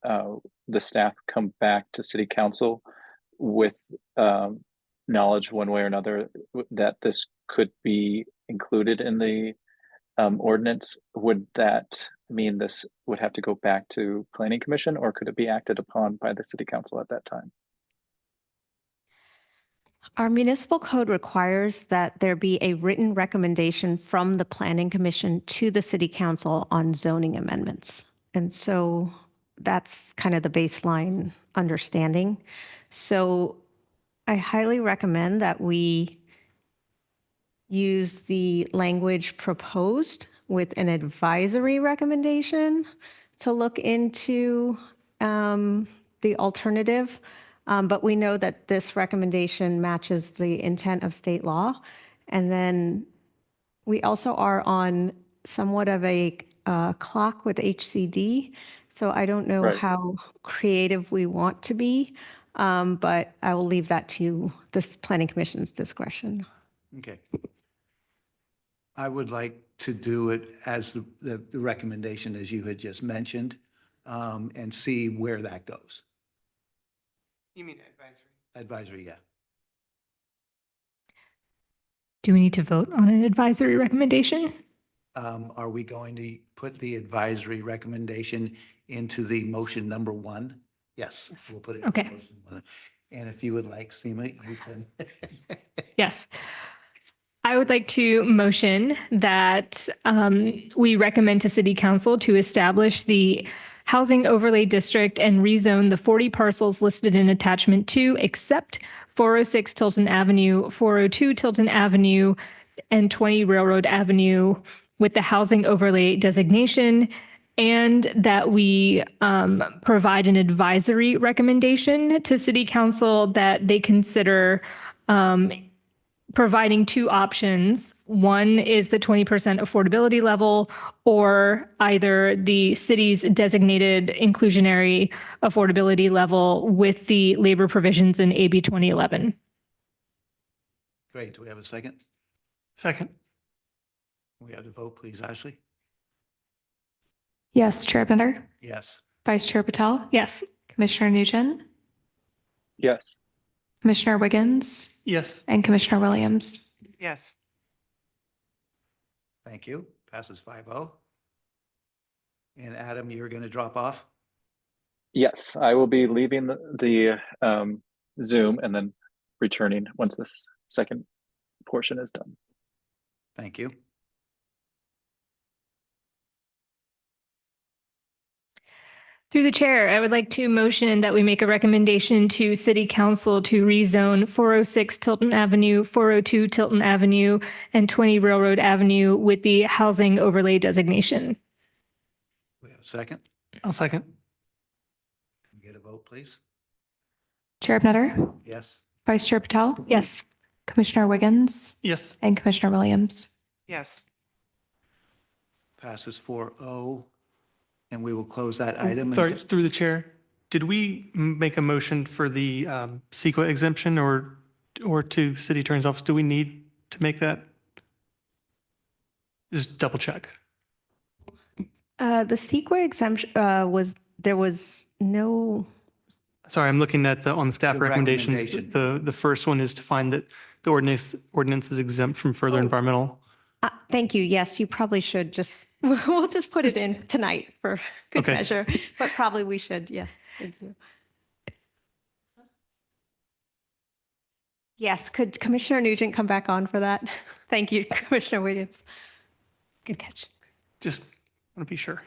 the staff come back to city council with knowledge one way or another that this could be included in the ordinance, would that mean this would have to go back to Planning Commission, or could it be acted upon by the city council at that time? Our municipal code requires that there be a written recommendation from the Planning Commission to the City Council on zoning amendments. And so that's kind of the baseline understanding. So I highly recommend that we use the language proposed with an advisory recommendation to look into the alternative. But we know that this recommendation matches the intent of state law. And then we also are on somewhat of a clock with HCD. So I don't know how creative we want to be. But I will leave that to this planning commission's discretion. Okay. I would like to do it as the recommendation as you had just mentioned, and see where that goes. You mean advisory? Advisory, yeah. Do we need to vote on an advisory recommendation? Are we going to put the advisory recommendation into the motion number one? Yes, we'll put it. in Okay. motion one. And if you would like, Seema, you can. Yes. I would like to motion that we recommend to City Council to establish the housing overlay district and rezone the 40 parcels listed in attachment 2, except 406 Tilton Avenue, 402 Tilton Avenue, and 20 Railroad Avenue with the housing overlay designation, and that we provide an advisory recommendation to City Council that they consider providing two options. One is the 20% affordability level, or either the city's designated inclusionary affordability level with the labor provisions in AB 2011. Great. Do we have a second? Second. We have to vote, please, Ashley? Yes, Chair Bender, Yes. Vice Chair Patel, Yes. Commissioner Nugent, Yes. Commissioner Wiggins, Yes. and Commissioner Williams. Yes. Thank you. Passes 5-0. And Adam, you're going to drop off? Yes, I will be leaving the Zoom and then returning once this second portion is done. Thank you. Through the chair, I would like to motion that we make a recommendation to City Council to rezone 406 Tilton Avenue, 402 Tilton Avenue, and 20 Railroad Avenue with the housing overlay designation. We have a second? I'll second. Can we get a vote, please? Chair Bender, Yes. Vice Chair Patel, Yes. Commissioner Wiggins, Yes. and Commissioner Williams. Yes. Passes 4-0. And we will close that item. and Sorry, get- through the chair, did we make a motion for the CEQA exemption or to city attorney's office? Do we need to make that? Just double check. The CEQA exemption there was no. Sorry, I'm looking at on the staff The recommendations. recommendation. The first one is to find that the ordinance is exempt from further environmental. Thank you. Yes, you probably should just, we'll just put it in tonight for good Okay. measure, but probably we should. Yes, thank you. Yes, could Commissioner Nugent come back on for that? Thank you, Commissioner Williams. Good catch. Just want to be sure.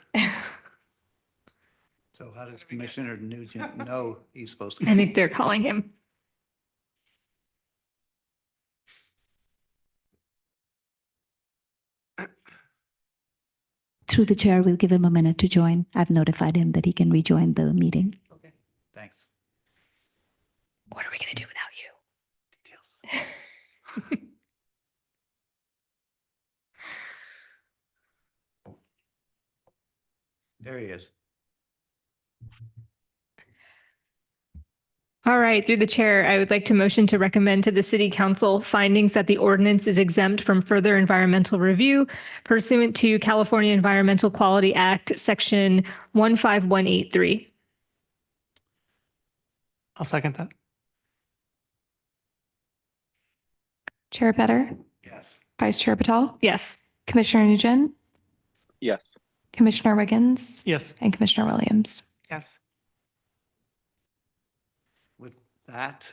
So how does Commissioner Nugent know he's supposed to? I think they're calling him. Through the chair, we'll give him a minute to join. I've notified him that he can rejoin the meeting. Okay, thanks. What are we going to do without you? Details. There he is. All right, through the chair, I would like to motion to recommend to the City Council findings that the ordinance is exempt from further environmental review pursuant to California Environmental Quality Act, Section 15183. I'll second that. Chair Bender, Yes. Vice Chair Patel, Yes. Commissioner Nugent, Yes. Commissioner Wiggins, Yes. and Commissioner Williams. Yes. With that,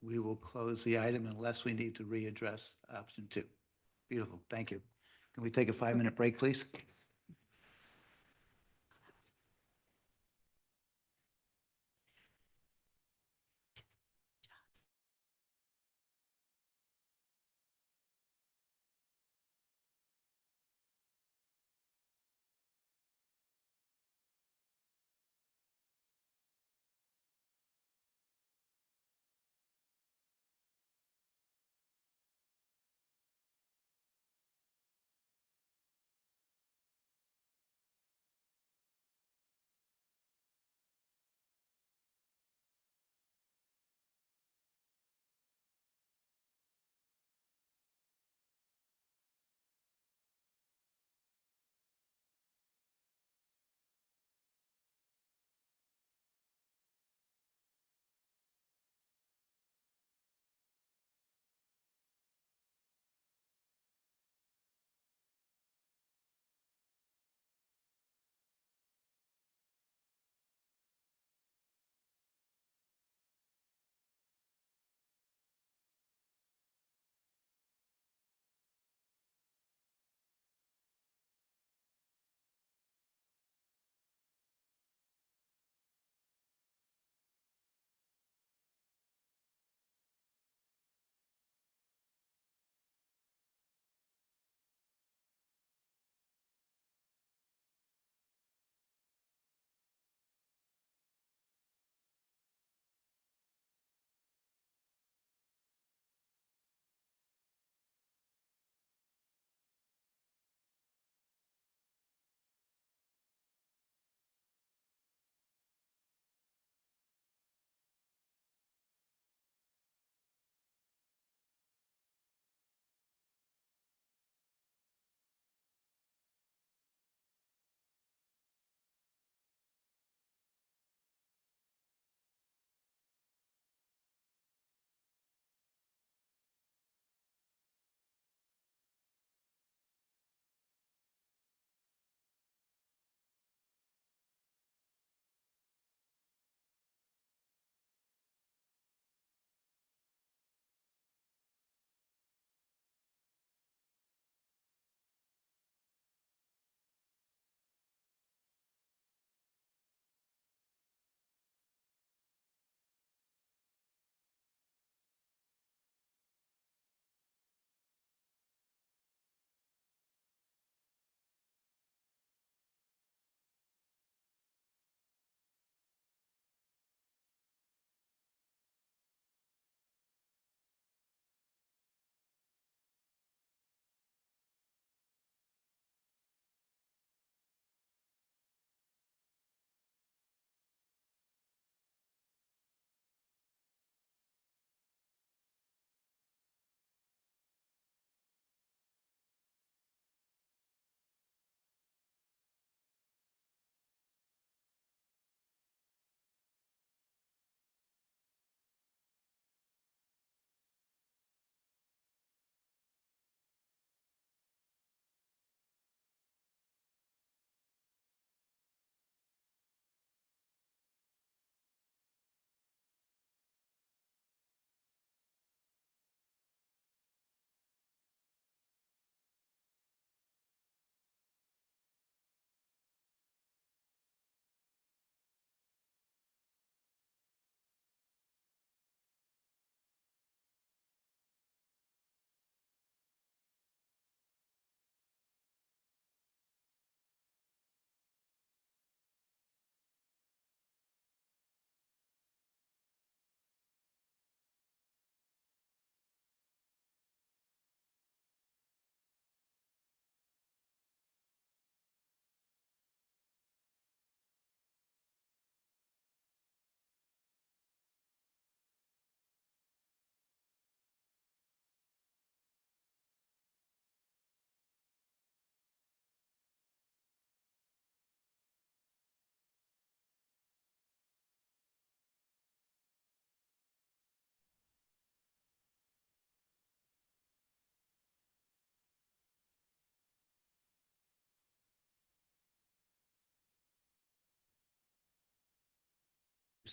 we will close the item unless we need to readdress option 2. Beautiful. Thank you. Can we take a 5-minute break, please?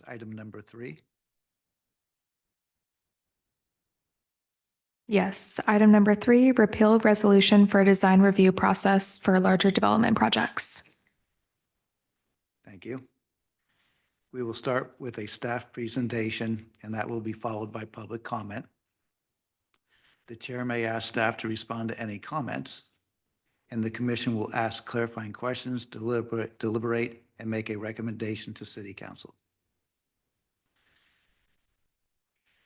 Item number 3. Yes. Item number 3, repeal resolution for design review process for larger development projects. Thank you. We will start with a staff presentation, and that will be followed by public comment. The chair may ask staff to respond to any comments, and the commission will ask clarifying questions, deliberate, and make a recommendation to City Council.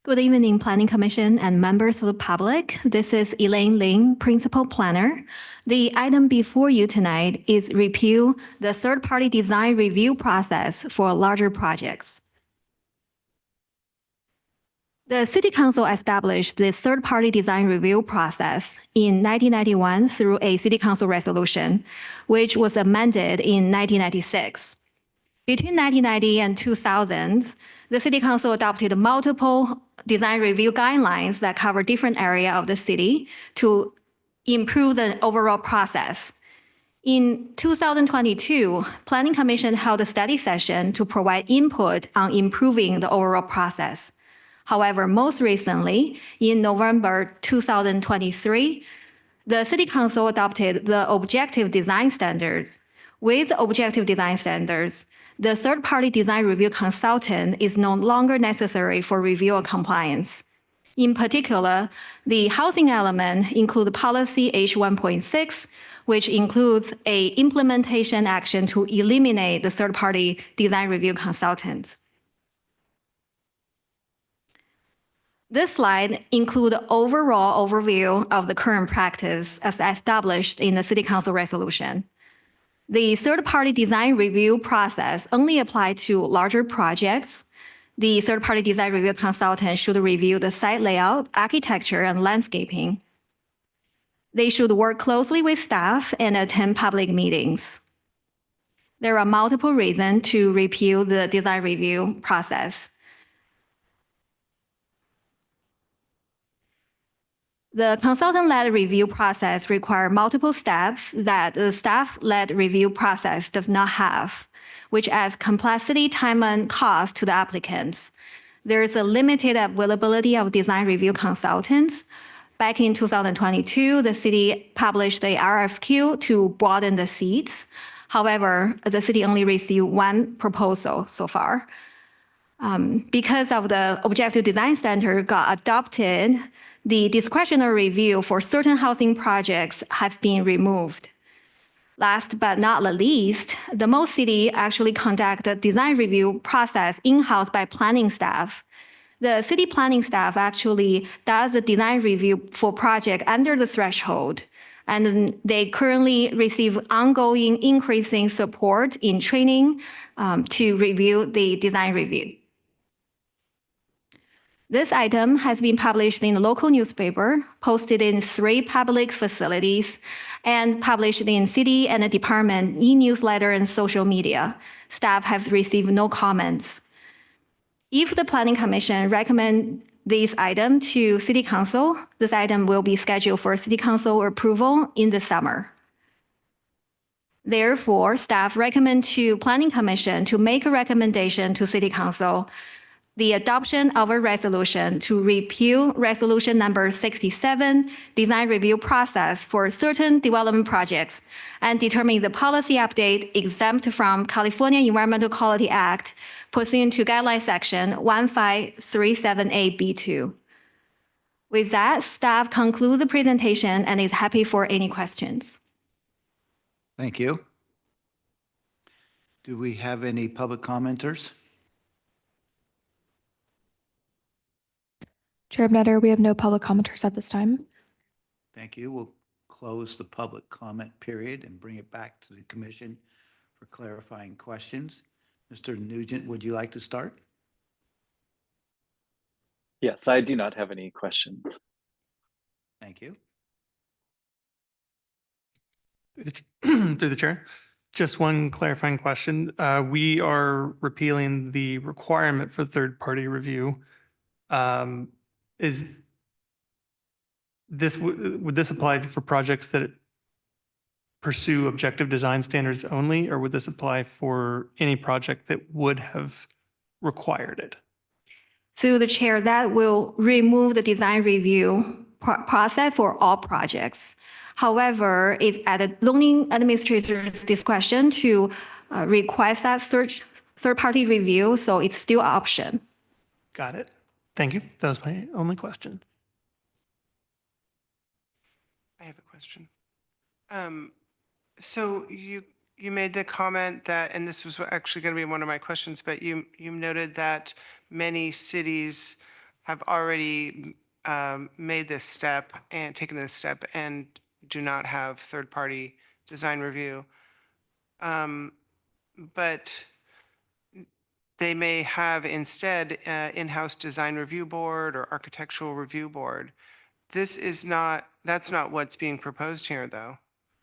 Good evening, Planning Commission and members of the public. This is Elaine Ling, Principal Planner. The item before you tonight is repeal the third-party design review process for larger projects. The City Council established the third-party design review process in 1991 through a City Council resolution, which was amended in 1996. Between 1990 and 2000, the City Council adopted multiple design review guidelines that cover different areas of the city to improve the overall process. In 2022, Planning Commission held a study session to provide input on improving the overall process. However, most recently, in November 2023, the City Council adopted the Objective Design Standards. With Objective Design Standards, the third-party design review consultant is no longer necessary for review or compliance. In particular, the housing element includes Policy H1.6, which includes an implementation action to eliminate the third-party design review consultants. This slide includes an overall overview of the current practice as established in the City Council resolution. The third-party design review process only applies to larger projects. The third-party design review consultant should review the site layout, architecture, and landscaping. They should work closely with staff and attend public meetings. There are multiple reasons to repeal the design review process. The consultant-led review process requires multiple steps that the staff-led review process does not have, which adds complexity, time, and cost to the applicants. There is a limited availability of design review consultants. Back in 2022, the city published a RFQ to broaden the seats. However, the city only received one proposal so far. Because of the Objective Design Standard got adopted, the discretionary review for certain housing projects has been removed. Last but not the least, the most city actually conduct the design review process in-house by planning staff. The city planning staff actually does the design review for project under the threshold, and they currently receive ongoing increasing support in training to review the design review. This item has been published in the local newspaper, posted in 3 public facilities, and published in city and department e-newsletter and social media. Staff has received no comments. If the Planning Commission recommends this item to City Council, this item will be scheduled for City Council approval in the summer. Therefore, staff recommend to Planning Commission to make a recommendation to City Council the adoption of a resolution to repeal Resolution Number 67, Design Review Process for certain development projects, and determine the policy update exempt from California Environmental Quality Act pursuant to Guideline Section 1537A(b)(2). With that, staff concludes the presentation and is happy for any questions. Thank you. Do we have any public commenters? Chair Ebneter, we have no public commenters at this time. Thank you. We'll close the public comment period and bring it back to the commission for clarifying questions. Mr. Nugent, would you like to start? Yes, I do not have any questions. Thank you. Through the chair, just one clarifying question. We are repealing the requirement for third-party review. Is this, would this apply for projects that pursue objective design standards only, or would this apply for any project that would have required it. Through the chair, that will remove the design review process for all projects. However, it's at the zoning administrator's discretion to request that third-party review, so it's still an option. Got it. Thank you. That was my only question. I have a question. So you made the comment that, and this was actually going to be one of my questions, but you noted that many cities have already made this step and taken this step and do not have third-party design review. But they may have instead in-house design review board or architectural review board. That's not what's being proposed here, though.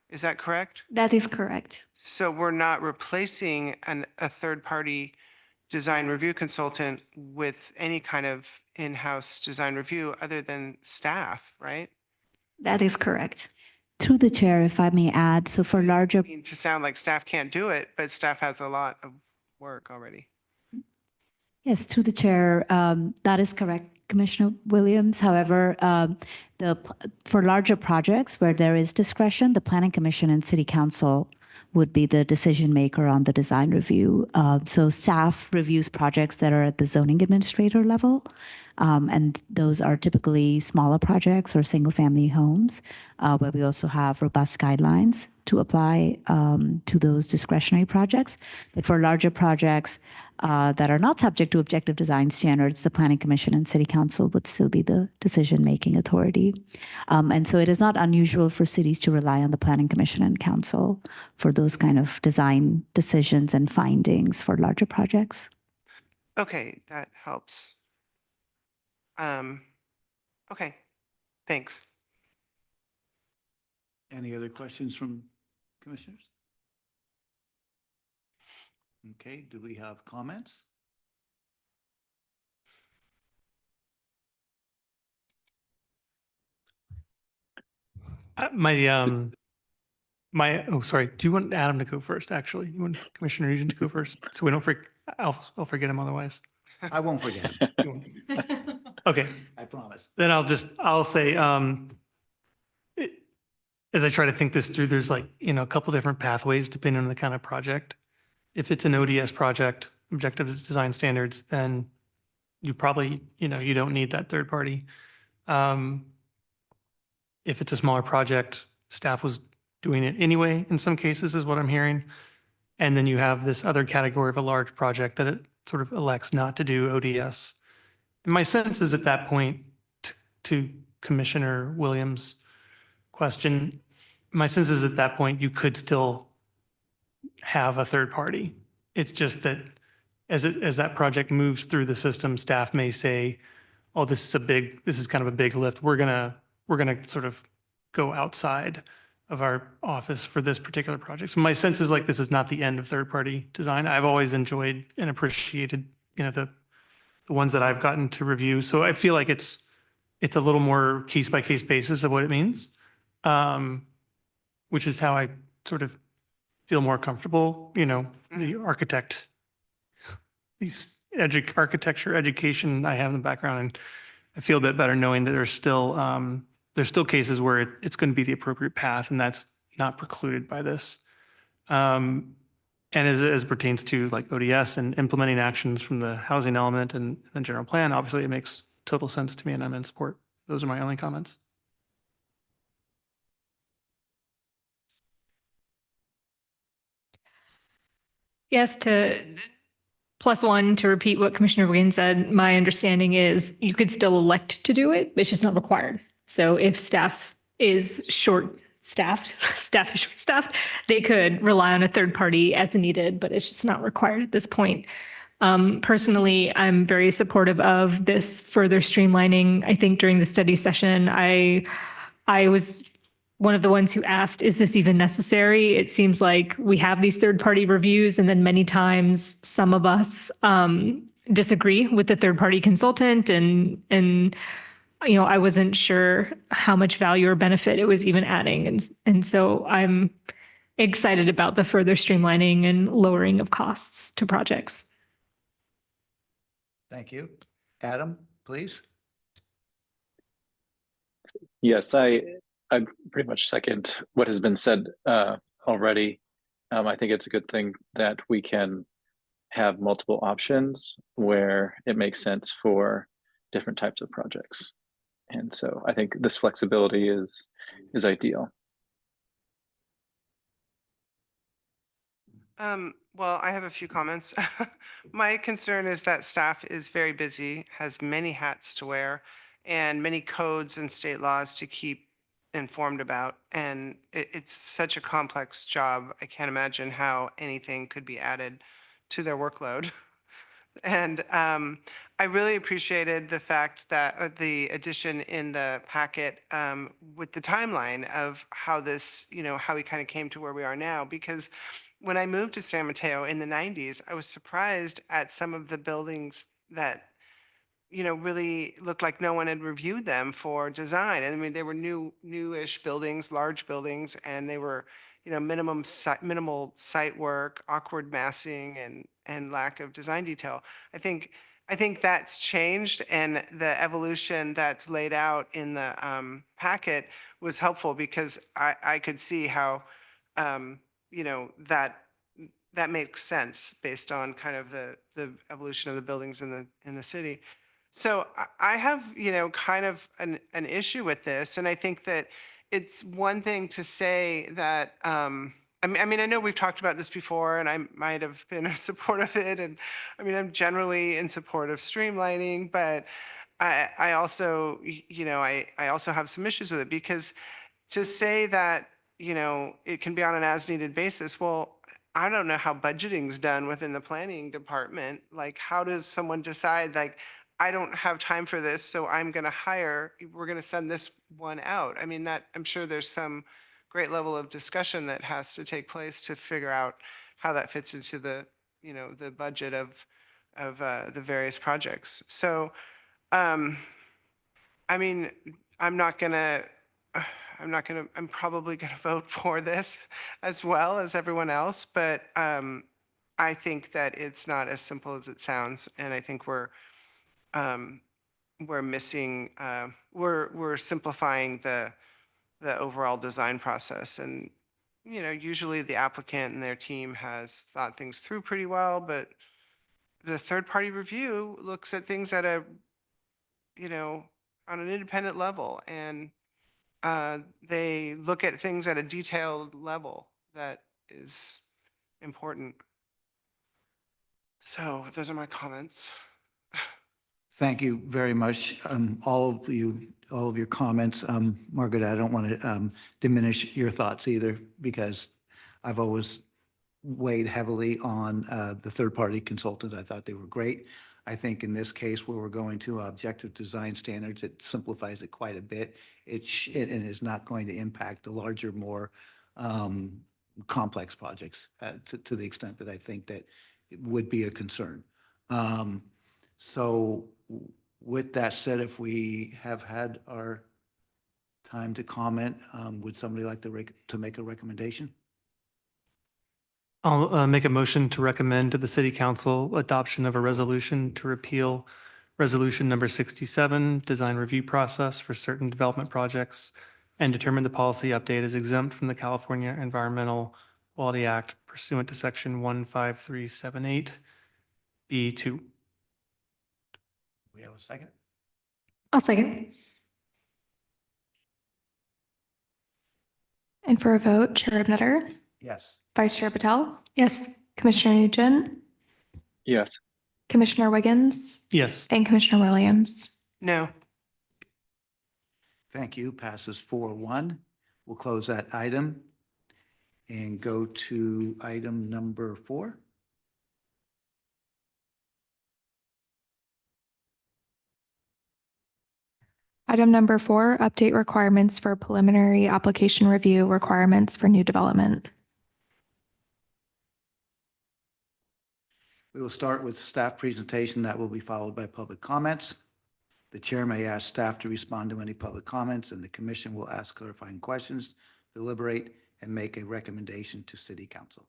Is that correct? That is correct. So we're not replacing a third-party design review consultant with any kind of in-house design review other than staff, right? That is correct. Through the chair, if I may add, so for larger, I mean, to sound like staff can't do it, but staff has a lot of work already. yes, through the chair, that is correct, Commissioner Williams. However, for larger projects where there is discretion, the Planning Commission and City Council would be the decision maker on the design review. So staff reviews projects that are at the zoning administrator level. And those are typically smaller projects or single family homes, where we also have robust guidelines to apply to those discretionary projects. But for larger projects that are not subject to objective design standards, the Planning Commission and City Council would still be the decision-making authority. And so it is not unusual for cities to rely on the Planning Commission and Council for those kind of design decisions and findings for larger projects. Okay, that helps. Okay, thanks. Any other questions from commissioners? Okay, do we have comments? Oh, sorry. Do you want Adam to go first, actually? You want Commissioner Nugent to go first? So we don't I'll forget him otherwise. I won't forget. Okay. I promise. Then I'll say, as I try to think this through, there's a couple different pathways depending on the kind of project. If it's an ODS project, objective design standards, then you probably, you don't need that third party. If it's a smaller project, staff was doing it anyway, in some cases, is what I'm hearing. And then you have this other category of a large project that it sort of elects not to do ODS. And my sense is at that point, to Commissioner Williams' question, my sense is at that point, you could still have a third party. It's just that as that project moves through the system, staff may say, oh, this is kind of a big lift. We're gonna sort of go outside of our office for this particular project. So my sense is this is not the end of third party design. I've always enjoyed and appreciated, the ones that I've gotten to review. So I feel like it's a little more case by case basis of what it means, which is how I sort of feel more comfortable, the architect, architecture education I have in the background, and I feel a bit better knowing that there's still cases where it's going to be the appropriate path, and that's not precluded by this. And as pertains to ODS and implementing actions from the housing element and the general plan, obviously it makes total sense to me, and I'm in support. Those are my only comments. Yes, to +1, to repeat what Commissioner Wiggins said, my understanding is you could still elect to do it, but it's just not required. So if staff is short-staffed, they could rely on a third party as needed, but it's just not required at this point. Personally, I'm very supportive of this further streamlining. I think during the study session, I was one of the ones who asked, is this even necessary? It seems like we have these third-party reviews, and then many times some of us disagree with the third-party consultant, and I wasn't sure how much value or benefit it was even adding. And so I'm excited about the further streamlining and lowering of costs to projects. Thank you. Adam, please. Yes, I pretty much second what has been said already. I think it's a good thing that we can have multiple options where it makes sense for different types of projects. And so I think this flexibility is ideal. Well, I have a few comments. My concern is that staff is very busy, has many hats to wear, and many codes and state laws to keep informed about. And it's such a complex job. I can't imagine how anything could be added to their workload. And I really appreciated the fact that the addition in the packet with the timeline of how this, how we kind of came to where we are now. Because when I moved to San Mateo in the 90s, I was surprised at some of the buildings that, really looked like no one had reviewed them for design. I mean, they were newish buildings, large buildings, and they were, minimal site work, awkward massing, and lack of design detail. I think that's changed, and the evolution that's laid out in the packet was helpful because I could see how, that makes sense based on kind of the evolution of the buildings in the city. So I have, kind of an issue with this, and I think that it's one thing to say that. I mean, I know we've talked about this before, and I might have been in support of it, and I mean, I'm generally in support of streamlining, but I also, I also have some issues with it because to say that, it can be on an as-needed basis, well, I don't know how budgeting's done within the planning department. Like, how does someone decide, like, I don't have time for this, so we're going to send this one out. I mean, I'm sure there's some great level of discussion that has to take place to figure out how that fits into the, the budget of the various projects. So, I mean, I'm probably going to vote for this as well as everyone else, but I think that it's not as simple as it sounds. And I think we're missing, we're simplifying the overall design process. And, usually the applicant and their team has thought things through pretty well, but the third-party review looks at things at a, on an independent level. And they look at things at a detailed level that is important. So those are my comments. Thank you very much, all of your comments. Margaret, I don't want to diminish your thoughts either, because I've always weighed heavily on the third-party consultant. I thought they were great. I think in this case, where we're going to objective design standards, it simplifies it quite a bit. And is not going to impact the larger, more complex projects to the extent that I think that it would be a concern. So with that said, if we have had our time to comment, would somebody like to make a recommendation? I'll make a motion to recommend to the City Council adoption of a resolution to repeal Resolution number 67, Design Review Process for certain development projects, and determine the policy update is exempt from the California Environmental Quality Act pursuant to Section 15378 B2. We have a second? I'll second. And for a vote, Chair Ebneter, Yes. Vice Chair Patel, Yes. Commissioner Nugent, Yes. Commissioner Wiggins, Yes. and Commissioner Williams. No. Thank you. Passes 4-1. We'll close that item and go to item number 4. Item number 4, update requirements for preliminary application review requirements for new development. We will start with staff presentation that will be followed by public comments. The chair may ask staff to respond to any public comments, and the commission will ask clarifying questions, deliberate, and make a recommendation to City Council.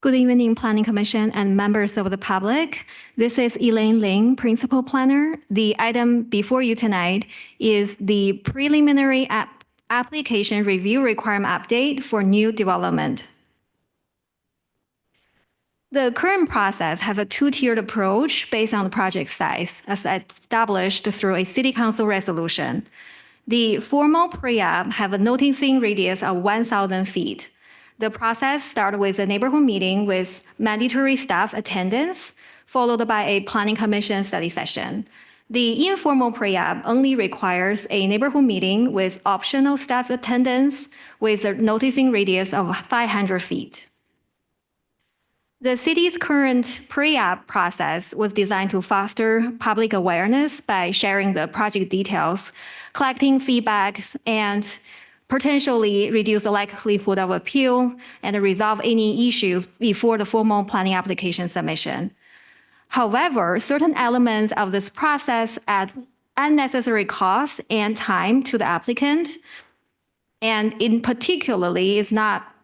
Good evening, Planning Commission and members of the public. This is Elaine Ling, Principal Planner. The item before you tonight is the preliminary application review requirement update for new development. The current process have a two-tiered approach based on the project size, as established through a City Council resolution. The formal pre-app have a noticing radius of 1,000 feet. The process starts with a neighborhood meeting with mandatory staff attendance, followed by a Planning Commission study session. The informal pre-app only requires a neighborhood meeting with optional staff attendance with a noticing radius of 500 feet. The city's current pre-app process was designed to foster public awareness by sharing the project details, collecting feedbacks, and potentially reduce the likelihood of appeal and resolve any issues before the formal planning application submission. However, certain elements of this process add unnecessary costs and time to the applicant, and in particularly is not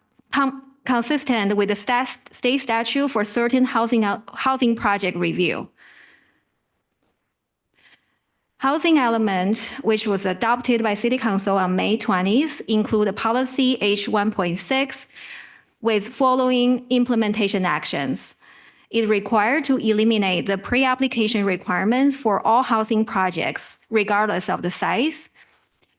consistent with the state statute for certain housing project review. Housing element, which was adopted by City Council on May 20th, include policy H1.6 with following implementation actions. It required to eliminate the pre-application requirements for all housing projects, regardless of the size,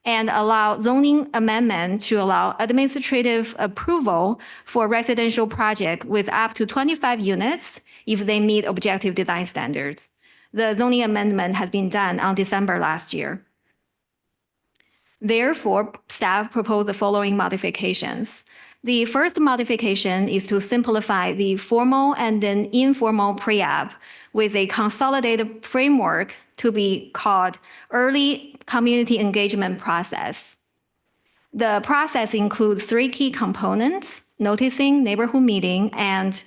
and allow zoning amendment to allow administrative approval for residential project with up to 25 units if they meet objective design standards. The zoning amendment has been done on December last year. Therefore, staff proposed the following modifications. The first modification is to simplify the formal and then informal pre-app with a consolidated framework to be called early community engagement process. The process includes 3 key components: noticing, neighborhood meeting, and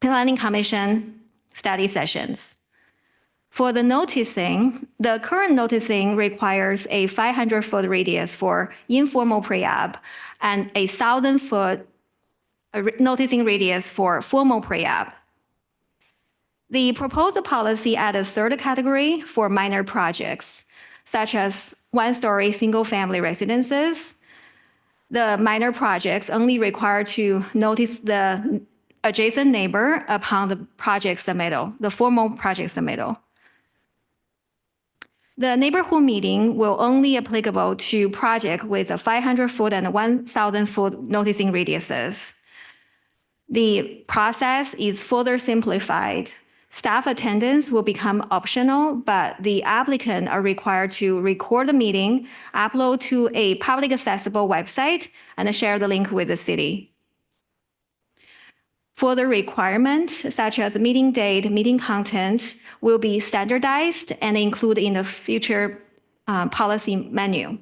planning commission study sessions. For the noticing, the current noticing requires a 500-foot radius for informal pre-app and a 1,000-foot noticing radius for formal pre-app. The proposed policy adds a third category for minor projects, such as one-story single-family residences. The minor projects only require to notice the adjacent neighbor upon the project submittal, the formal project submittal. The neighborhood meeting will only applicable to project with a 500-foot and 1,000-foot noticing radiuses. The process is further simplified. Staff attendance will become optional, but the applicant are required to record the meeting, upload to a public accessible website, and share the link with the city. Further requirements, such as meeting date, meeting content, will be standardized and included in the future policy menu.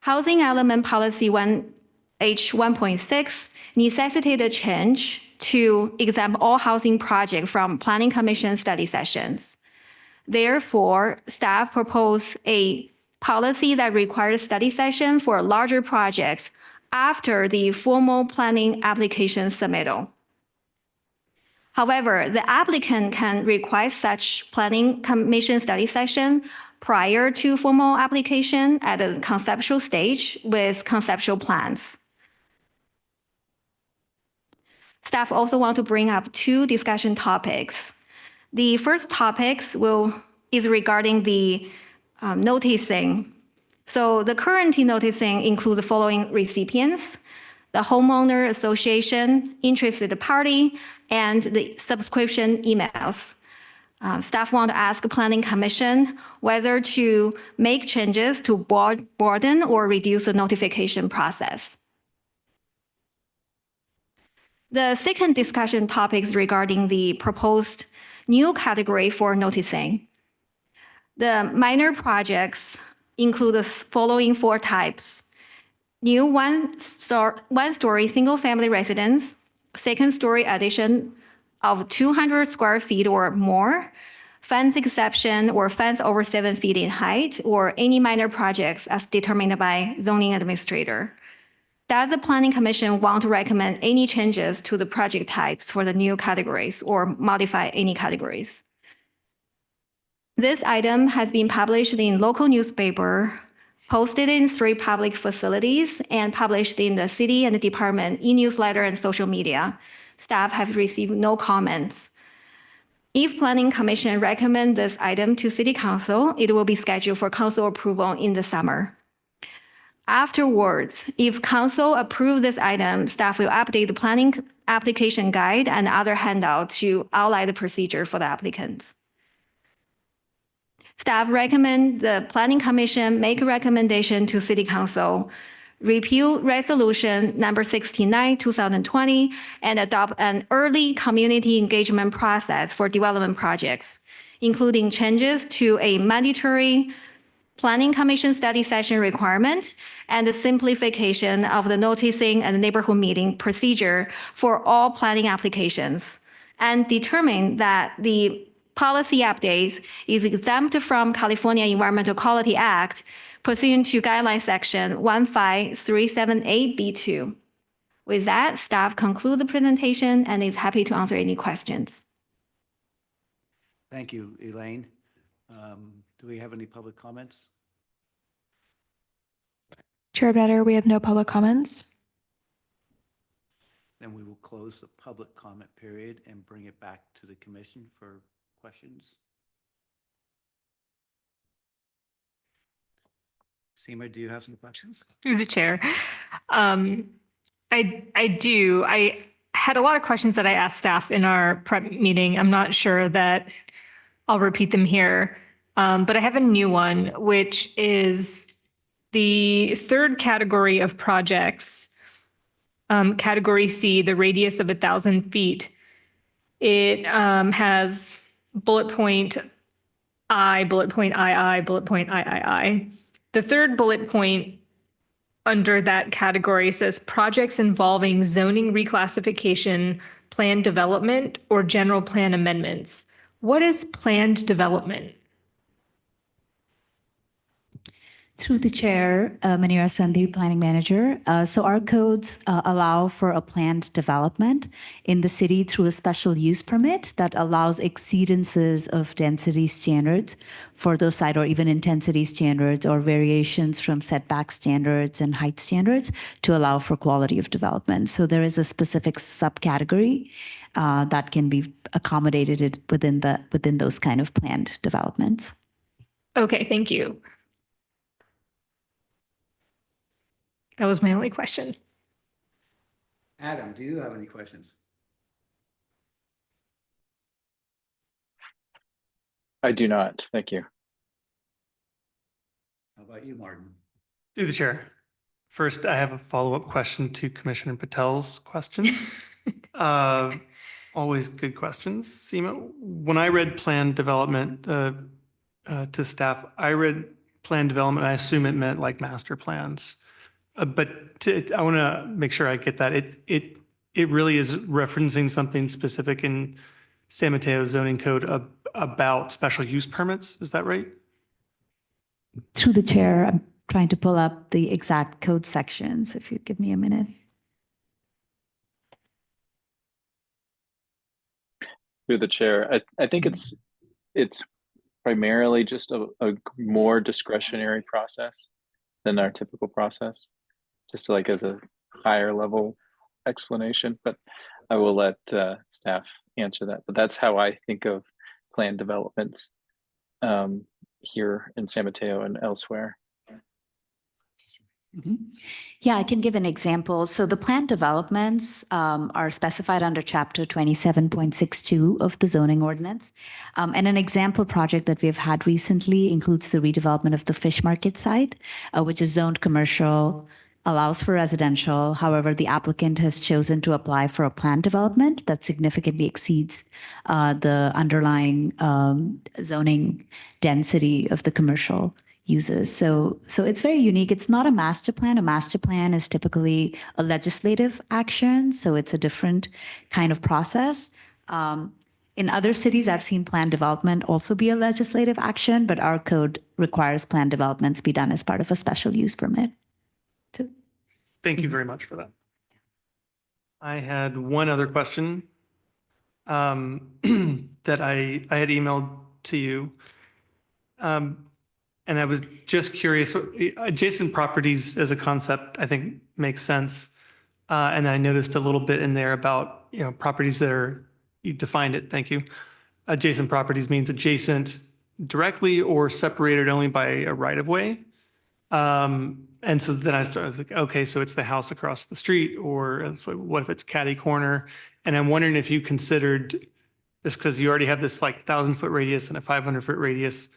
Housing element policy H1.6 necessitated a change to exempt all housing projects from Planning Commission study sessions. Therefore, staff propose a policy that requires study session for larger projects after the formal planning application submittal. However, the applicant can request such Planning Commission study session prior to formal application at a conceptual stage with conceptual plans. Staff also want to bring up 2 discussion topics. The first topic is regarding the noticing. So the current noticing includes the following recipients: the homeowner association, interested party, and the subscription emails. Staff want to ask the Planning Commission whether to make changes to broaden or reduce the notification process. The second discussion topic is regarding the proposed new category for noticing. The minor projects include the following 4 types: new one-story single-family residence, second-story addition of 200 square feet or more, fence exception or fence over 7 feet in height, or any minor projects as determined by zoning administrator. Does the Planning Commission want to recommend any changes to the project types for the new categories or modify any categories? This item has been published in local newspaper, posted in 3 public facilities, and published in the city and the department e-newsletter and social media. Staff have received no comments. If Planning Commission recommend this item to City Council, it will be scheduled for council approval in the summer. Afterwards, if council approve this item, staff will update the planning application guide and other handout to outline the procedure for the applicants. Staff recommend the Planning Commission make a recommendation to City Council, repeal Resolution number 69, 2020, and adopt an early community engagement process for development projects, including changes to a mandatory Planning Commission study session requirement and the simplification of the noticing and neighborhood meeting procedure for all planning applications, and determine that the policy updates is exempt from California Environmental Quality Act pursuant to guideline section 15378B2. With that, staff conclude the presentation and is happy to answer any questions. Thank you, Elaine. Do we have any public comments? Chair Bennett, we have no public comments. Then we will close the public comment period and bring it back to the commission for questions. Seema, do you have some questions? Through the chair. I do. I had a lot of questions that I asked staff in our prep meeting. I'm not sure that I'll repeat them here, but I have a new one, which is the third category of projects, category C, the radius of 1,000 feet. It has bullet point I, bullet point II, bullet point III. The third bullet point under that category says projects involving zoning reclassification, plan development, or general plan amendments. What is planned development? Through the chair, Manira Sandhi, planning manager. So our codes allow for a planned development in the city through a special use permit that allows exceedances of density standards for those site or even intensity standards or variations from setback standards and height standards to allow for quality of development. So there is a specific subcategory that can be accommodated within those kind of planned developments. Okay, thank you. That was my only question. Adam, do you have any questions? I do not. Thank you. How about you, Martin? Through the chair. First, I have a follow-up question to Commissioner Patel's question. Always good questions. Seema, when I read plan development to staff, I read plan development, I assume it meant like master plans. But I want to make sure I get that. It really is referencing something specific in San Mateo zoning code about special use permits. Is that right? Through the chair, I'm trying to pull up the exact code sections, if you give me a minute. Through the chair, I think it's primarily just a more discretionary process than our typical process. Just like as a higher level explanation, but I will let staff answer that. But that's how I think of planned developments here in San Mateo and elsewhere. Yeah, I can give an example. So the planned developments are specified under Chapter 27.62 of the zoning ordinance. And an example project that we've had recently includes the redevelopment of the fish market site, which is zoned commercial, allows for residential. However, the applicant has chosen to apply for a planned development that significantly exceeds the underlying zoning density of the commercial uses. So it's very unique. It's not a master plan. A master plan is typically a legislative action. So it's a different kind of process. In other cities, I've seen planned development also be a legislative action, but our code requires planned developments be done as part of a special use permit. Thank you very much for that. I had one other question that I had emailed to you. And I was just curious, adjacent properties as a concept, I think makes sense. And I noticed a little bit in there about, properties that are, you defined it, thank you. Adjacent properties means adjacent directly or separated only by a right of way. And so then I started like, okay, so it's the house across the street, or it's like, what if it's catty corner? And I'm wondering if you considered, just because you already have this like 1,000-foot radius and a 500-foot radius,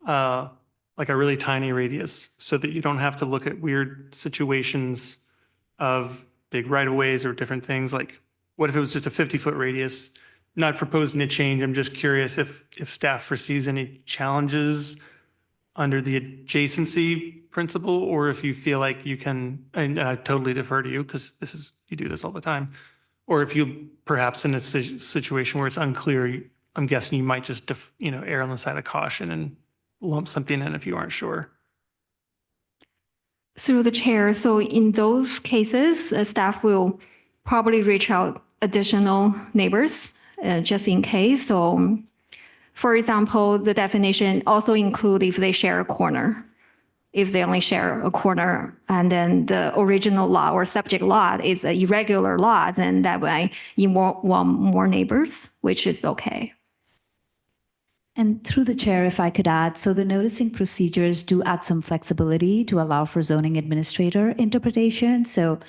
like a really tiny radius, so that you don't have to look at weird situations of big right-of-ways or different things. Like, what if it was just a 50-foot radius? Not proposing a change. I'm just curious if staff foresees any challenges under the adjacency principle, or if you feel like you can, and I totally defer to you because you do this all the time, or if you perhaps in a situation where it's unclear, I'm guessing you might just err on the side of caution and lump something in if you aren't sure. Through the chair, so in those cases, staff will probably reach out additional neighbors just in case. So for example, the definition also include if they share a corner. If they only share a corner and then the original lot or subject lot is an irregular lot, then that way you want more neighbors, which is okay. And through the chair, if I could add, so the noticing procedures do add some flexibility to allow for zoning administrator interpretation. So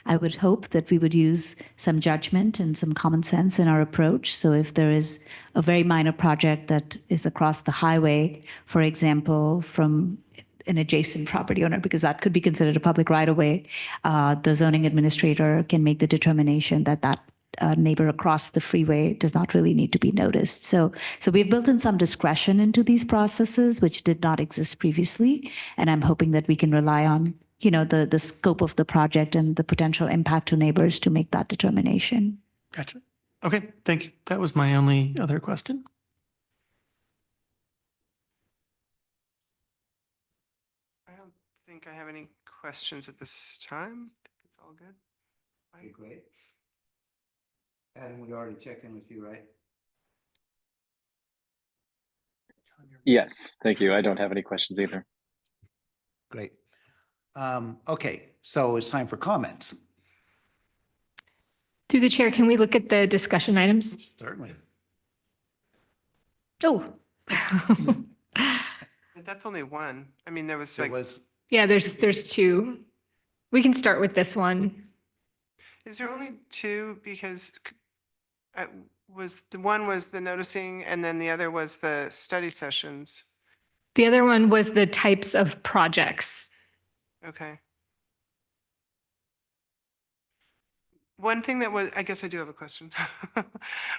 I would hope that we would use some judgment and some common sense in our approach. So if there is a very minor project that is across the highway, for example, from an adjacent property owner, because that could be considered a public right-of-way, the zoning administrator can make the determination that that neighbor across the freeway does not really need to be noticed. So we've built in some discretion into these processes, which did not exist previously. And I'm hoping that we can rely on, the scope of the project and the potential impact to neighbors to make that determination. Gotcha. Okay, thank you. That was my only other question. I don't think I have any questions at this time. I think it's all good. Okay, great. Adam, we already checked in with you, right? Yes, thank you. I don't have any questions either. Great. Okay, so it's time for comments. Through the chair, can we look at the discussion items? Certainly. Oh. That's only one. I mean, there was like, Yeah, there's two. We can start with this one. is there only two? Because one was the noticing and then the other was the study sessions. The other one was the types of projects. Okay. One thing that was, I guess I do have a question.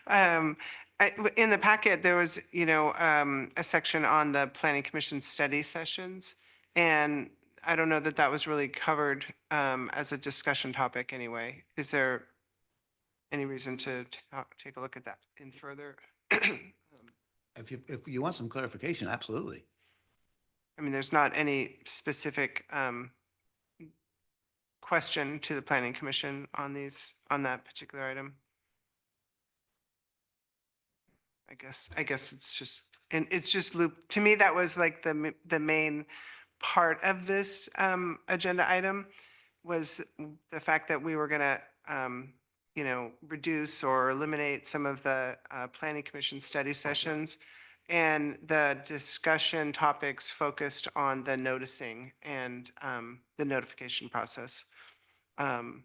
In the packet, there was, a section on the Planning Commission study sessions. And I don't know that that was really covered as a discussion topic anyway. Is there any reason to take a look at that in further? If you want some clarification, absolutely. I mean, there's not any specific question to the Planning Commission on that particular item. I guess it's just loop. To me, that was like the main part of this agenda item was the fact that we were gonna reduce or eliminate some of the Planning Commission study sessions, and the discussion topics focused on the noticing and the notification process. And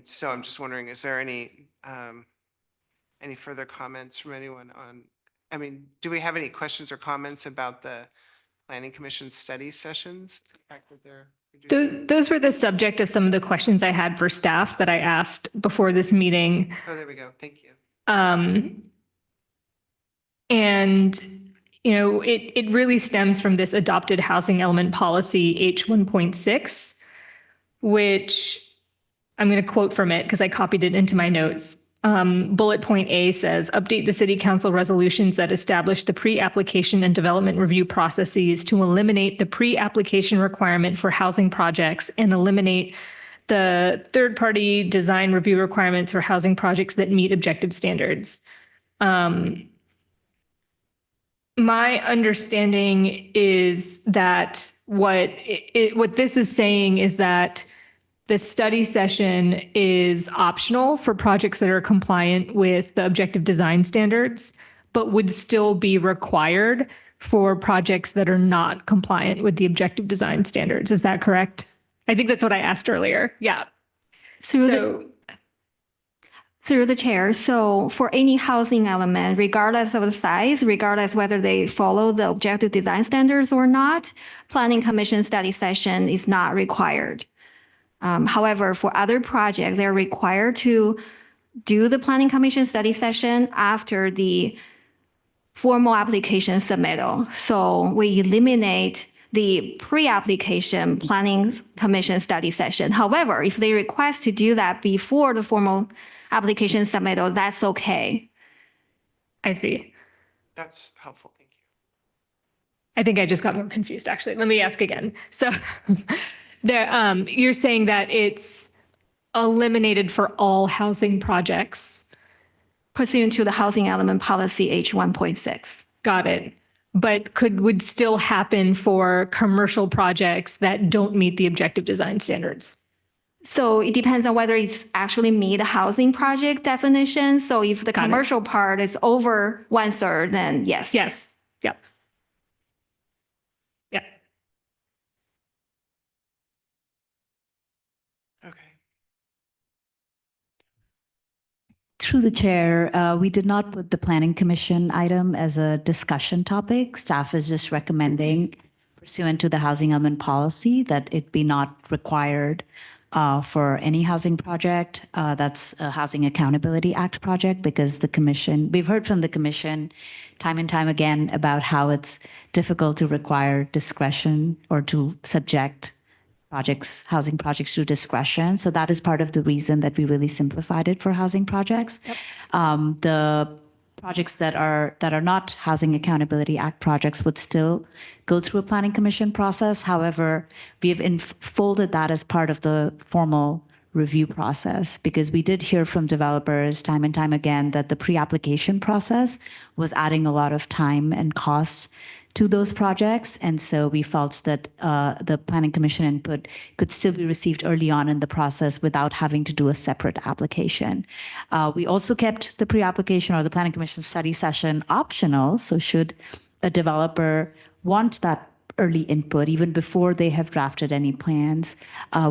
so I'm just wondering, is there any further comments from anyone on, do we have any questions or comments about the Planning Commission study sessions? The fact that they're reducing? Those were the subject of some of the questions I had for staff that I asked before this meeting. Oh, there we go. Thank you. And, it really stems from this adopted housing element policy H1.6, which I'm going to quote from it because I copied it into my notes. bullet point A says, update the city council resolutions that establish the pre-application and development review processes to eliminate the pre-application requirement for housing projects and eliminate the third-party design review requirements for housing projects that meet objective standards. My understanding is that what this is saying is that the study session is optional for projects that are compliant with the objective design standards, but would still be required for projects that are not compliant with the objective design standards. Is that correct? I think that's what I asked earlier. Yeah. Through the chair, so for any housing element, regardless of the size, regardless whether they follow the objective design standards or not, Planning Commission study session is not required. However, for other projects, they're required to do the Planning Commission study session after the formal application submittal. So we eliminate the pre-application Planning Commission study session. However, if they request to do that before the formal application submittal, that's okay. I see. That's helpful. Thank you. I think I just got more confused, actually. Let me ask again. So you're saying that it's eliminated for all housing projects? Pursuant to the housing element policy H1.6. Got it. But would still happen for commercial projects that don't meet the objective design standards? So it depends on whether it's actually meet the housing project definition. So if the commercial part is over 1/3, then yes. Yes. Yep. Yep. Okay. Through the chair, we did not put the Planning Commission item as a discussion topic. Staff is just recommending, pursuant to the housing element policy, that it be not required for any housing project that's a Housing Accountability Act project, because the commission, we've heard from the commission time and time again about how it's difficult to require discretion or to subject projects, housing projects to discretion. So that is part of the reason that we really simplified it for housing projects. Yep. The projects that are not Housing Accountability Act projects would still go through a Planning Commission process. However, we have folded that as part of the formal review process, because we did hear from developers time and time again that the pre-application process was adding a lot of time and cost to those projects. And so we felt that the Planning Commission input could still be received early on in the process without having to do a separate application. We also kept the pre-application or the Planning Commission study session optional. So should a developer want that early input, even before they have drafted any plans,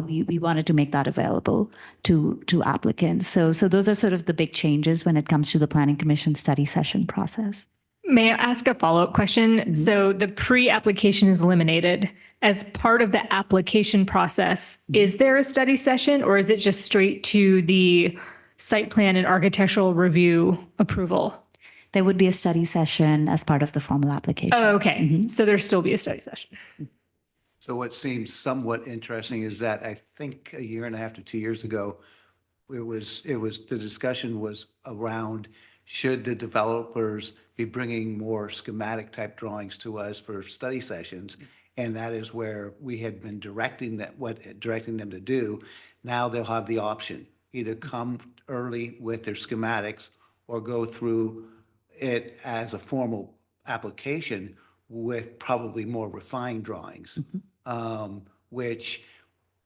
we wanted to make that available to applicants. So those are sort of the big changes when it comes to the Planning Commission study session process. May I ask a follow-up question? Mm-hmm. So the pre-application is eliminated. As part of the application process, is there a study session, or is it just straight to the site plan and architectural review approval? There would be a study session as part of the formal application. Oh, okay. Mm-hmm. So there'll still be a study session. So what seems somewhat interesting is that I think 1.5 to 2 years ago, the discussion was around, should the developers be bringing more schematic type drawings to us for study sessions? And that is where we had been directing them to do. Now they'll have the option, either come early with their schematics or go through it as a formal application with probably more refined drawings, which,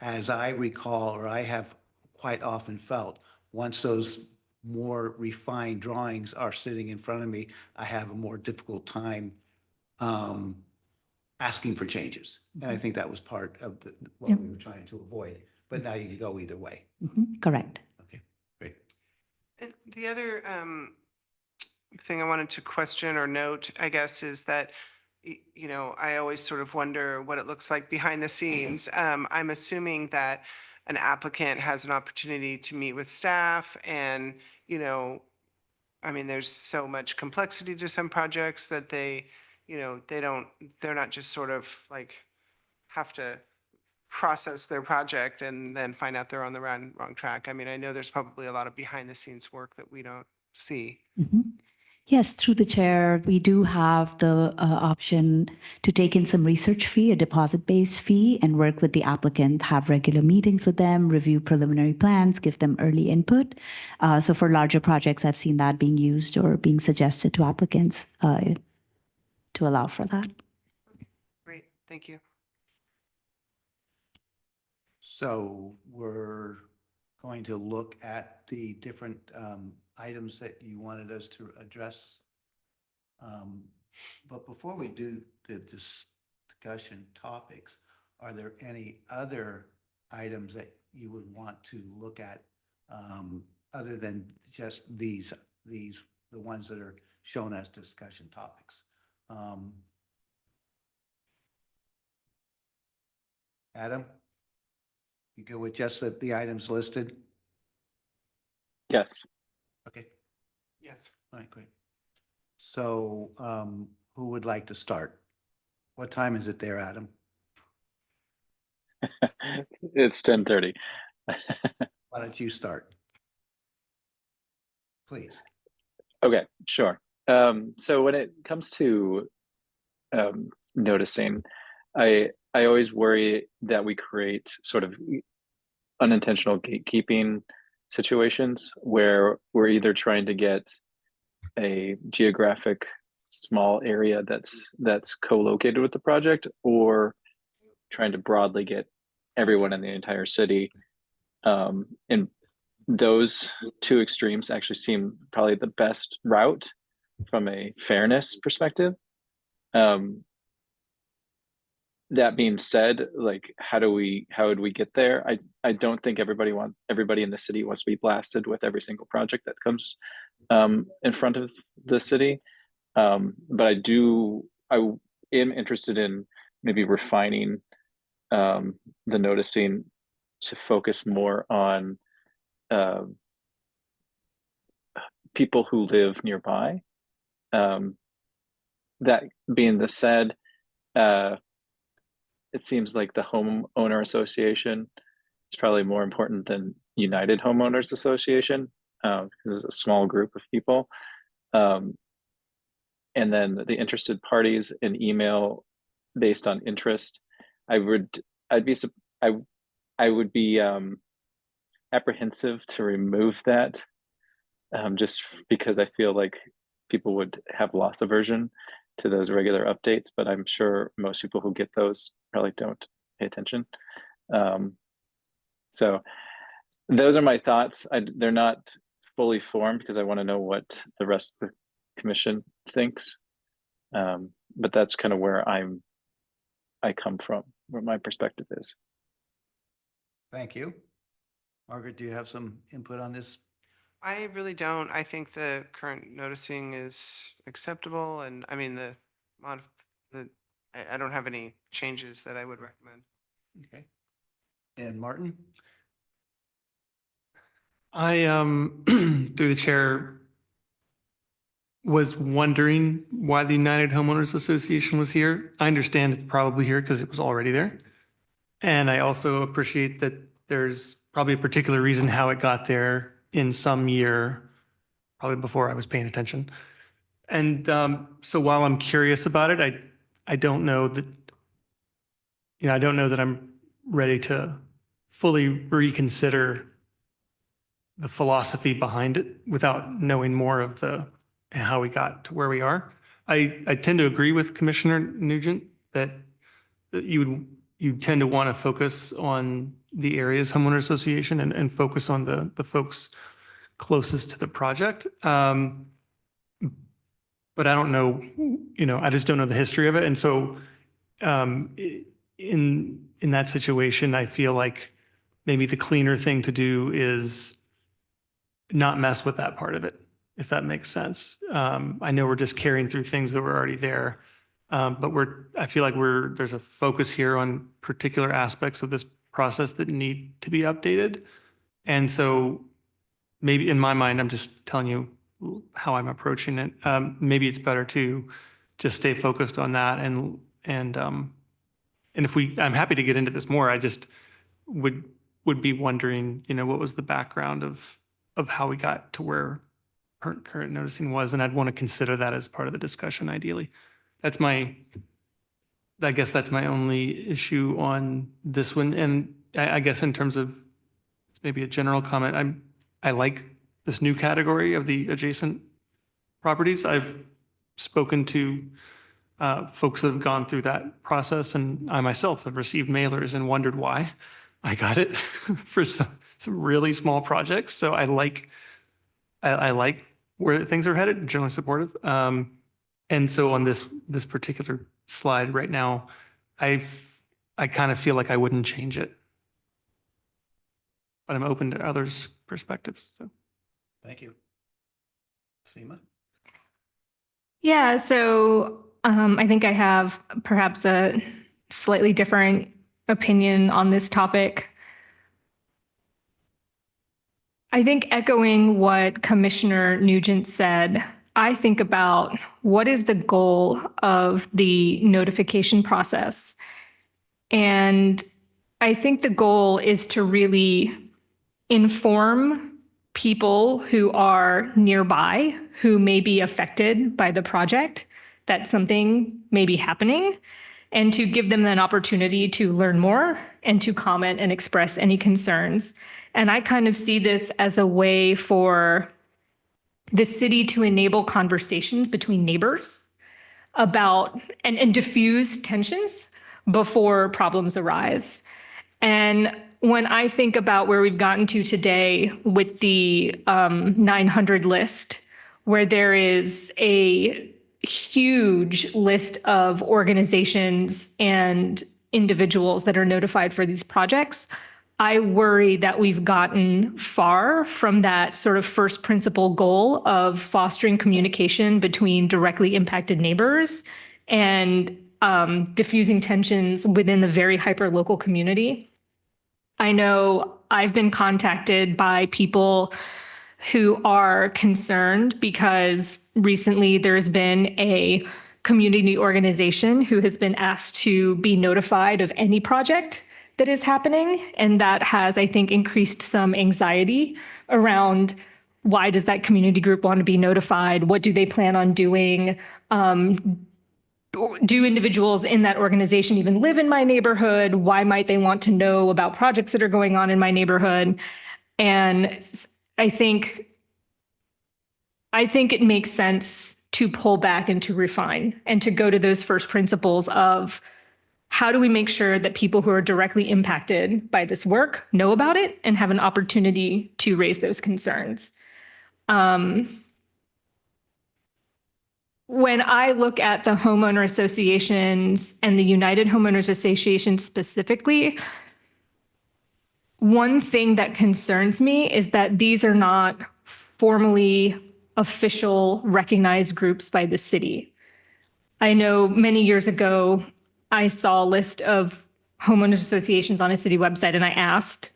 as I recall, or I have quite often felt, once those more refined drawings are sitting in front of me, I have a more difficult time asking for changes. And I think that was part of what we were trying to avoid. But now you can go either way. Correct. Okay, great. And the other thing I wanted to question or note, I guess, is that, you know, I always sort of wonder what it looks like behind the scenes. I'm assuming that an applicant has an opportunity to meet with staff and, you know, I mean, there's so much complexity to some projects that they, you know, they're not just sort of like have to process their project and then find out they're on the wrong track. I mean, I know there's probably a lot of behind the scenes work that we don't see. Yes, through the chair, we do have the option to take in some research fee, a deposit-based fee, and work with the applicant, have regular meetings with them, review preliminary plans, give them early input. So for larger projects, I've seen that being used or being suggested to applicants to allow for that. Great, thank you. So we're going to look at the different items that you wanted us to address. But before we do the discussion topics, are there any other items that you would want to look at other than just the ones that are shown as discussion topics? Adam? You go with just the items listed? Yes. Okay. Yes. All right, great. So who would like to start? What time is it there, Adam? It's 10:30. Why don't you start? Please. Okay, sure. So when it comes to noticing, I always worry that we create sort of unintentional gatekeeping situations where we're either trying to get a geographic small area that's co-located with the project, or trying to broadly get everyone in the entire city. And those two extremes actually seem probably the best route from a fairness perspective. That being said, like, how would we get there? I don't think everybody in the city wants to be blasted with every single project that comes in front of the city. But I am interested in maybe refining the noticing to focus more on people who live nearby. That being said, it seems like the homeowner association is probably more important than United Homeowners Association, because it's a small group of people. And then the interested parties in email based on interest. I would be apprehensive to remove that, just because I feel like people would have lost aversion to those regular updates, but I'm sure most people who get those probably don't pay attention. So those are my thoughts. They're not fully formed because I want to know what the rest of the commission thinks. But that's kind of where I come from, where my perspective is. Thank you. Margaret, do you have some input on this? I really don't. I think the current noticing is acceptable, and I mean I don't have any changes that I would recommend. Okay. And Martin? I, through the chair, was wondering why the United Homeowners Association was here. I understand it's probably here because it was already there. And I also appreciate that there's probably a particular reason how it got there in some year, probably before I was paying attention. And so while I'm curious about it, I don't know that, I don't know that I'm ready to fully reconsider the philosophy behind it without knowing more of how we got to where we are. I tend to agree with Commissioner Nugent that you tend to want to focus on the area's homeowner association and focus on the folks closest to the project. But I don't know, I just don't know the history of it. And so in that situation, I feel like maybe the cleaner thing to do is not mess with that part of it, if that makes sense. I know we're just carrying through things that were already there, but I feel like there's a focus here on particular aspects of this process that need to be updated. And so maybe in my mind, I'm just telling you how I'm approaching it. Maybe it's better to just stay focused on that and And I'm happy to get into this more. I just would be wondering, what was the background of how we got to where current noticing was, and I'd want to consider that as part of the discussion ideally. I guess that's my only issue on this one. And I guess in terms of, it's maybe a general comment, I like this new category of the adjacent properties. I've spoken to folks that have gone through that process, and I myself have received mailers and wondered why I got it for some really small projects. So I like where things are headed, generally supportive. And so on this particular slide right now, I kind of feel like I wouldn't change it, but I'm open to others' perspectives. So. Thank you. Seema? Yeah, so I think I have perhaps a slightly different opinion on this topic. I think echoing what Commissioner Nugent said, I think about what is the goal of the notification process. And I think the goal is to really inform people who are nearby, who may be affected by the project, that something may be happening, and to give them an opportunity to learn more and to comment and express any concerns. And I kind of see this as a way for the city to enable conversations between neighbors about and diffuse tensions before problems arise. And when I think about where we've gotten to today with the 900 list, where there is a huge list of organizations and individuals that are notified for these projects, I worry that we've gotten far from that sort of first principle goal of fostering communication between directly impacted neighbors and diffusing tensions within the very hyper-local community. I know I've been contacted by people who are concerned because recently there's been a community organization who has been asked to be notified of any project that is happening. And that has, I think, increased some anxiety around why does that community group want to be notified? What do they plan on doing? Do individuals in that organization even live in my neighborhood? Why might they want to know about projects that are going on in my neighborhood? And I think it makes sense to pull back and to refine and to go to those first principles of how do we make sure that people who are directly impacted by this work know about it and have an opportunity to raise those concerns. When I look at the homeowner associations and the United Homeowners Association specifically, one thing that concerns me is that these are not formally official recognized groups by the city. I know many years ago, I saw a list of homeowners associations on a city website, and I asked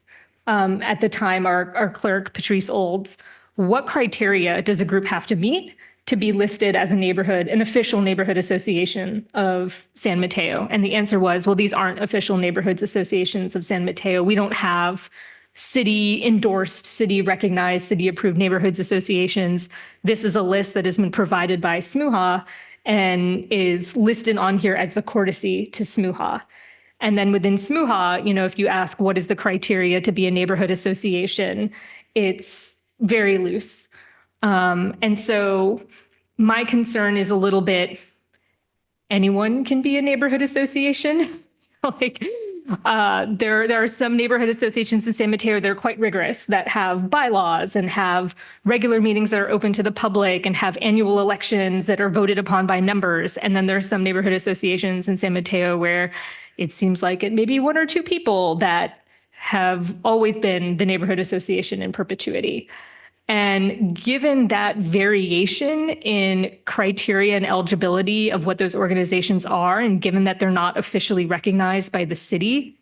at the time our clerk, Patrice Olds, what criteria does a group have to meet to be listed as an official neighborhood association of San Mateo? And the answer was, well, these aren't official neighborhoods associations of San Mateo. We don't have city endorsed, city recognized, city approved neighborhoods associations. This is a list that has been provided by SMUHA and is listed on here as a courtesy to SMUHA. And then within SMUHA, if you ask what is the criteria to be a neighborhood association, it's very loose. And so my concern is a little bit, anyone can be a neighborhood association. There are some neighborhood associations in San Mateo that are quite rigorous, that have bylaws and have regular meetings that are open to the public and have annual elections that are voted upon by members. And then there are some neighborhood associations in San Mateo where it seems like it may be one or two people that have always been the neighborhood association in perpetuity. And given that variation in criteria and eligibility of what those organizations are, and given that they're not officially recognized by the city,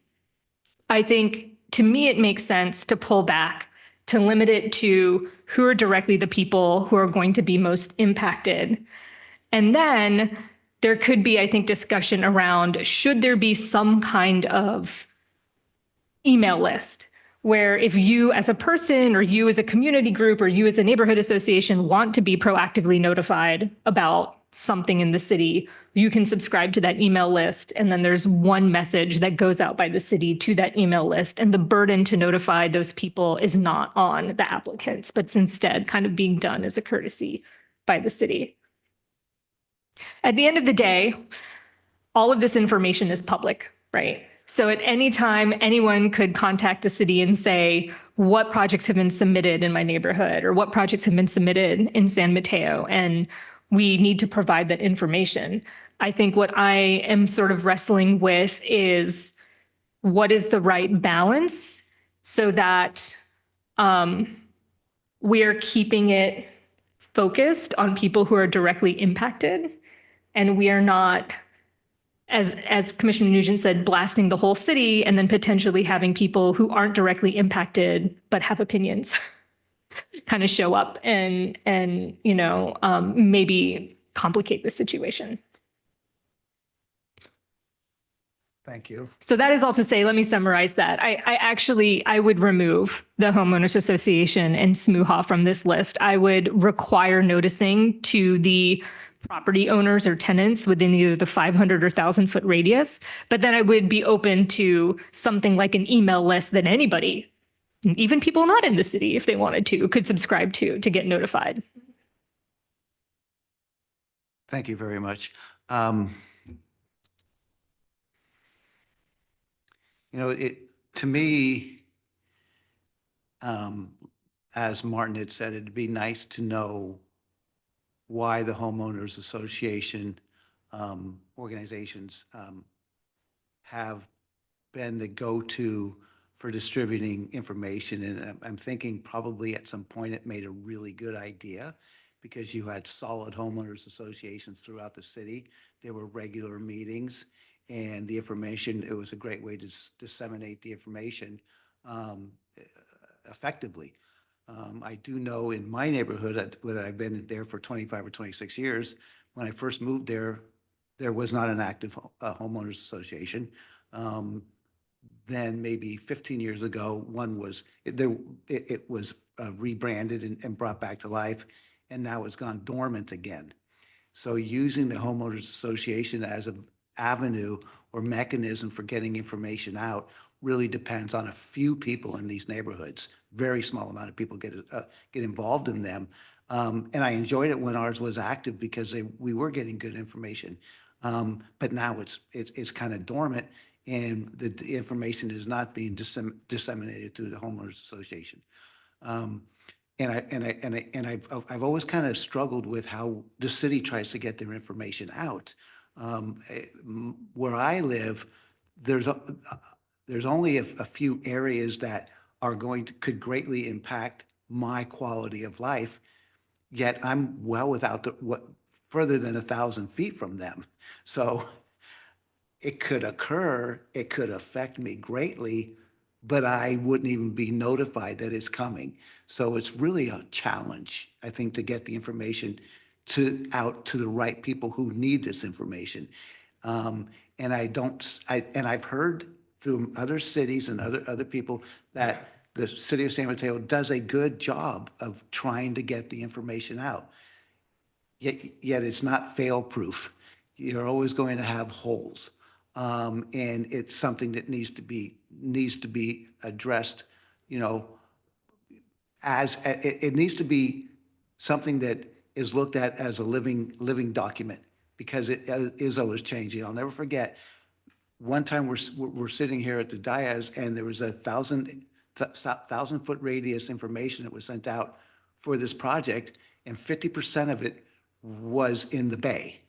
I think, to me, it makes sense to pull back, to limit it to who are directly the people who are going to be most impacted. And then there could be, I think, discussion around should there be some kind of email list where if you as a person or you as a community group or you as a neighborhood association want to be proactively notified about something in the city, you can subscribe to that email list. And then there's one message that goes out by the city to that email list. And the burden to notify those people is not on the applicants, but it's instead kind of being done as a courtesy by the city. At the end of the day, all of this information is public, right? So at any time, anyone could contact the city and say, what projects have been submitted in my neighborhood or what projects have been submitted in San Mateo? And we need to provide that information. I think what I am sort of wrestling with is what is the right balance so that we are keeping it focused on people who are directly impacted and we are not, as Commissioner Nugent said, blasting the whole city and then potentially having people who aren't directly impacted but have opinions kind of show up and maybe complicate the situation. Thank you. So that is all to say, let me summarize that. I would remove the homeowners association and SMUHA from this list. I would require noticing to the property owners or tenants within either the 500 or 1,000 foot radius. But then I would be open to something like an email list that anybody, even people not in the city, if they wanted to, could subscribe to get notified. Thank you very much. To me, as Martin had said, it'd be nice to know why the homeowners association organizations have been the go-to for distributing information. And I'm thinking probably at some point it made a really good idea because you had solid homeowners associations throughout the city. There were regular meetings and the information, it was a great way to disseminate the information effectively. I do know in my neighborhood, where I've been there for 25 or 26 years, when I first moved there, there was not an active homeowners association. Then maybe 15 years ago, one was, it was rebranded and brought back to life, and now it's gone dormant again. So using the homeowners association as an avenue or mechanism for getting information out really depends on a few people in these neighborhoods. Very small amount of people get involved in them. And I enjoyed it when ours was active because we were getting good information. But now it's kind of dormant and the information is not being disseminated through the homeowners association. And I've always kind of struggled with how the city tries to get their information out. Where I live, there's only a few areas that are could greatly impact my quality of life, yet I'm well without further than 1,000 feet from them. So it could occur, it could affect me greatly, but I wouldn't even be notified that it's coming. So it's really a challenge, I think, to get the information out to the right people who need this information. And I've heard through other cities and other people that the city of San Mateo does a good job of trying to get the information out. Yet it's not fail-proof. You're always going to have holes. And it's something that needs to be addressed, as it needs to be something that is looked at as a living document, because it is always changing. I'll never forget one time we're sitting here at the Diaz and there was a 1,000 foot radius information that was sent out for this project, and 50% of it was in the Bay.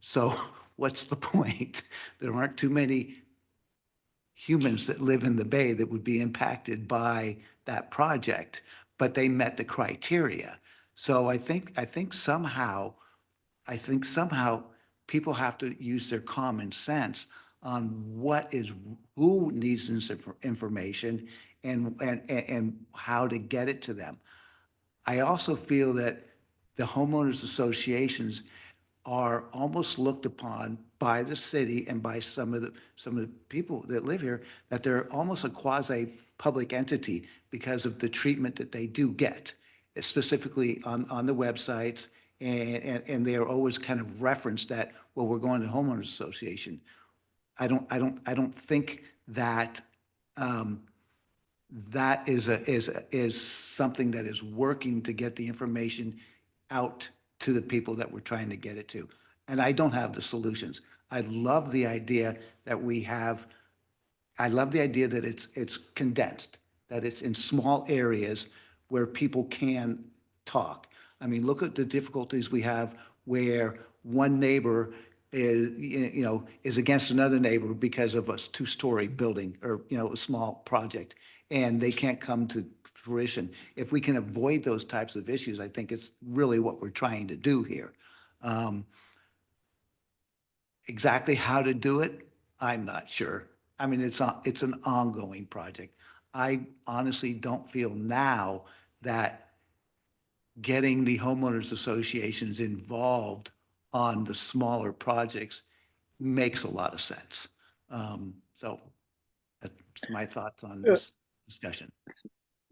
So what's the point? There aren't too many humans that live in the Bay that would be impacted by that project, but they met the criteria. So I think somehow people have to use their common sense on who needs this information and how to get it to them. I also feel that the homeowners associations are almost looked upon by the city and by some of the people that live here, that they're almost a quasi-public entity because of the treatment that they do get, specifically on the websites, and they are always kind of referenced that, well, we're going to homeowners association. I don't think that that is something that is working to get the information out to the people that we're trying to get it to. And I don't have the solutions. I love the idea that it's condensed, that it's in small areas where people can talk. I mean, look at the difficulties we have where one neighbor is against another neighbor because of a two-story building or, a small project, and they can't come to fruition. If we can avoid those types of issues, I think it's really what we're trying to do here. Exactly how to do it, I'm not sure. I mean, it's an ongoing project. I honestly don't feel now that getting the homeowners associations involved on the smaller projects makes a lot of sense. So that's my thoughts on this discussion.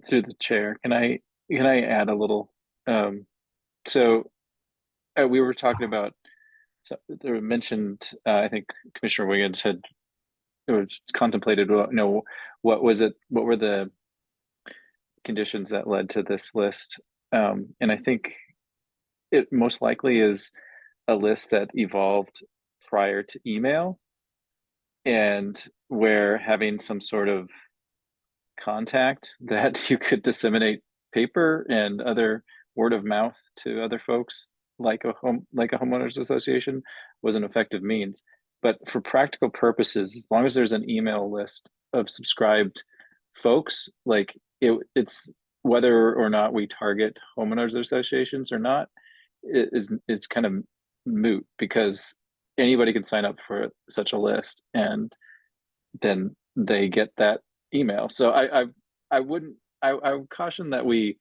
Through the chair, can I add a little? We were talking about. So there were mentioned. I think Commissioner Wiggins had contemplated. What was it? What were the conditions that led to this list? And I think it most likely is a list that evolved prior to email, and where having some sort of contact that you could disseminate paper and other word of mouth to other folks like a homeowners association was an effective means. But for practical purposes, as long as there's an email list of subscribed folks, like it's whether or not we target homeowners associations or not, it's kind of moot, because anybody can sign up for such a list and then they get that email. So I would caution that we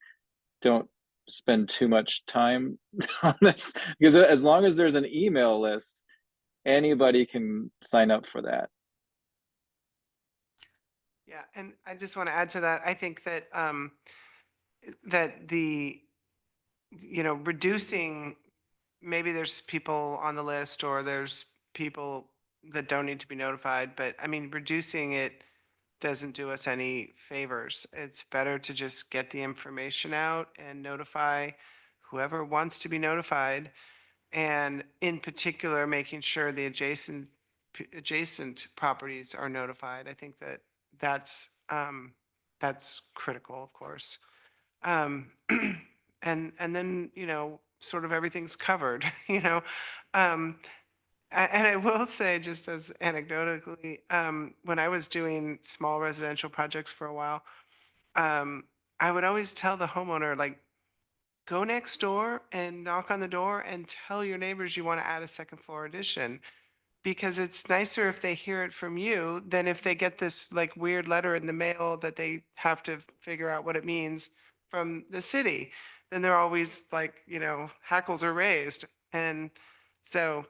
don't spend too much time on this, because as long as there's an email list, anybody can sign up for that. Yeah, and I just want to add to that. I think that that the reducing, maybe there's people on the list or there's people that don't need to be notified, but I mean, reducing it doesn't do us any favors. It's better to just get the information out and notify whoever wants to be notified, and in particular, making sure the adjacent properties are notified. I think that that's critical, of course. And then sort of everything's covered. And I will say, just as anecdotally, when I was doing small residential projects for a while, I would always tell the homeowner, like, go next door and knock on the door and tell your neighbors you want to add a second floor addition, because it's nicer if they hear it from you than if they get this like weird letter in the mail that they have to figure out what it means from the city. Then they're always like, hackles are raised. And so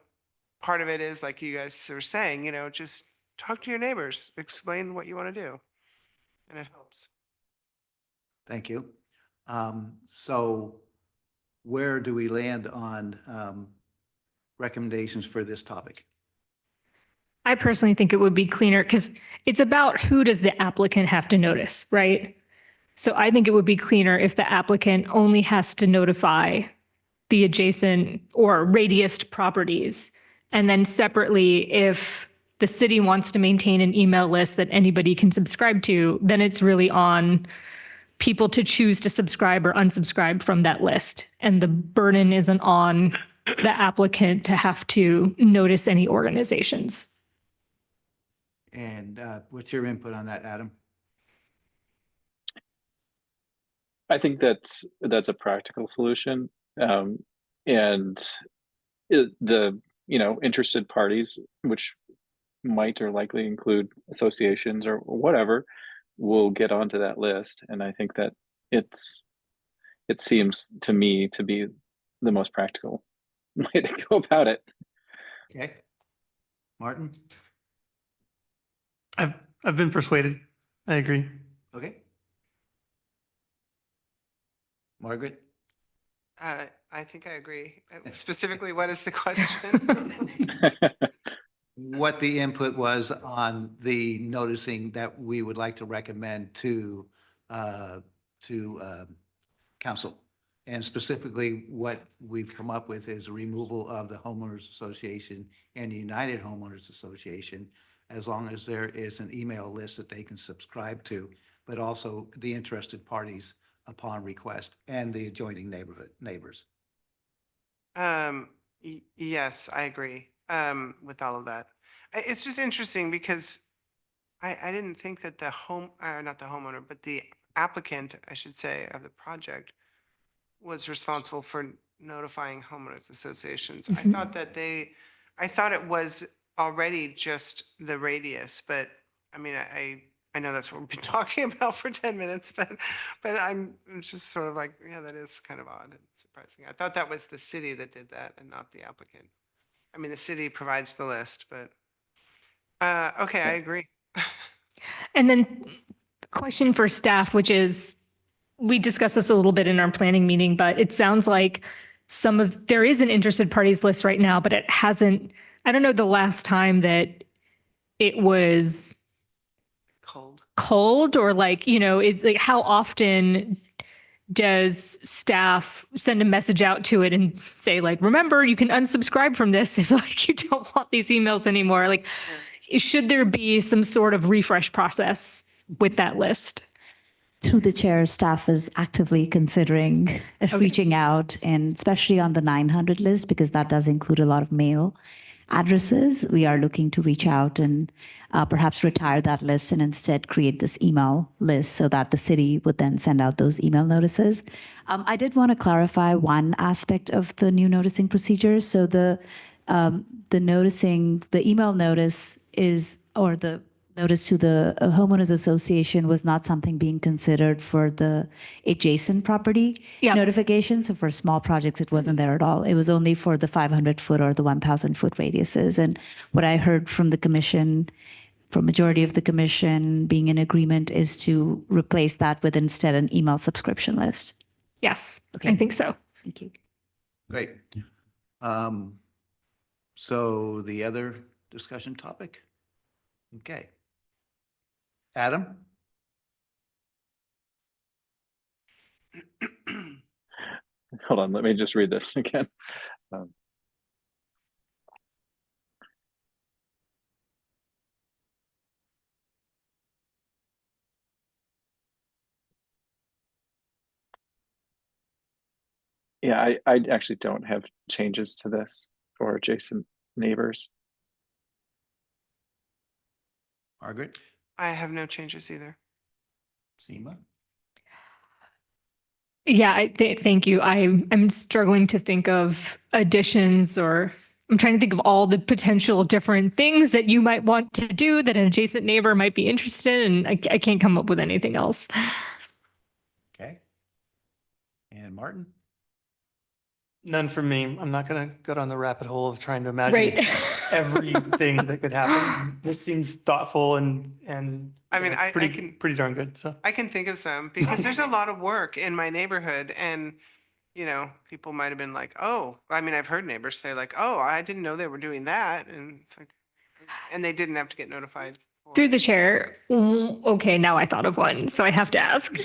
part of it is, like you guys are saying, just talk to your neighbors, explain what you want to do, and it helps. Thank you. So where do we land on recommendations for this topic? I personally think it would be cleaner because it's about who does the applicant have to notice, right? So I think it would be cleaner if the applicant only has to notify the adjacent or radiused properties. And then separately, if the city wants to maintain an email list that anybody can subscribe to, then it's really on people to choose to subscribe or unsubscribe from that list. And the burden isn't on the applicant to have to notice any organizations. And what's your input on that, Adam? I think that's a practical solution, and the interested parties, which might or likely include associations or whatever, will get onto that list. And I think that it seems to me to be the most practical way to go about it. Okay. Martin? I've been persuaded. I agree. Okay. Margaret? I think I agree. Specifically, what is the question? What the input was on the noticing that we would like to recommend to council. And specifically, what we've come up with is removal of the homeowners association and United Homeowners Association, as long as there is an email list that they can subscribe to, but also the interested parties upon request and the adjoining neighbors. Yes, I agree with all of that. It's just interesting because I didn't think that not the homeowner, but the applicant, I should say, of the project was responsible for notifying homeowners associations. I thought it was already just the radius, but I mean, I know that's what we've been talking about for 10 minutes, but I'm just sort of like, yeah, that is kind of odd and surprising. I thought that was the city that did that and not the applicant. I mean, the city provides the list, but okay, I agree. And then question for staff, which is, we discussed this a little bit in our planning meeting, but it sounds like there is an interested parties list right now, but it hasn't, I don't know the last time that it was cold or like, is like, how often does staff send a message out to it and say like, remember, you can unsubscribe from this if like you don't want these emails anymore? Like, should there be some sort of refresh process with that list? Through the chair, staff is actively considering reaching out, and especially on the 900 list, because that does include a lot of mail addresses. We are looking to reach out and perhaps retire that list and instead create this email list so that the city would then send out those email notices. I did want to clarify one aspect of the new noticing procedure. So the email notice or the notice to the homeowners association was not something being considered for the adjacent property notification. So for small projects, it wasn't there at all. It was only for the 500-foot or the 1,000-foot radiuses. And what I heard from the commission, from majority of the commission being in agreement, is to replace that with instead an email subscription list. Yes, okay. I think so. Thank you. Great. So the other discussion topic? Okay. Adam? Hold on, let me just read this again. Yeah, I actually don't have changes to this for adjacent neighbors. Margaret? I have no changes either. Seema? Yeah, thank you. I'm struggling to think of additions, or I'm trying to think of all the potential different things that you might want to do that an adjacent neighbor might be interested in. I can't come up with anything else. Okay. And Martin? None for me. I'm not going to go down the rabbit hole of trying to imagine everything that could happen. This seems thoughtful and I mean, pretty darn good. So I can think of some because there's a lot of work in my neighborhood, and people might have been like, oh, I mean, I've heard neighbors say like, oh, I didn't know they were doing that, and it's like, and they didn't have to get notified. Through the chair. Okay, now I thought of one, so I have to ask.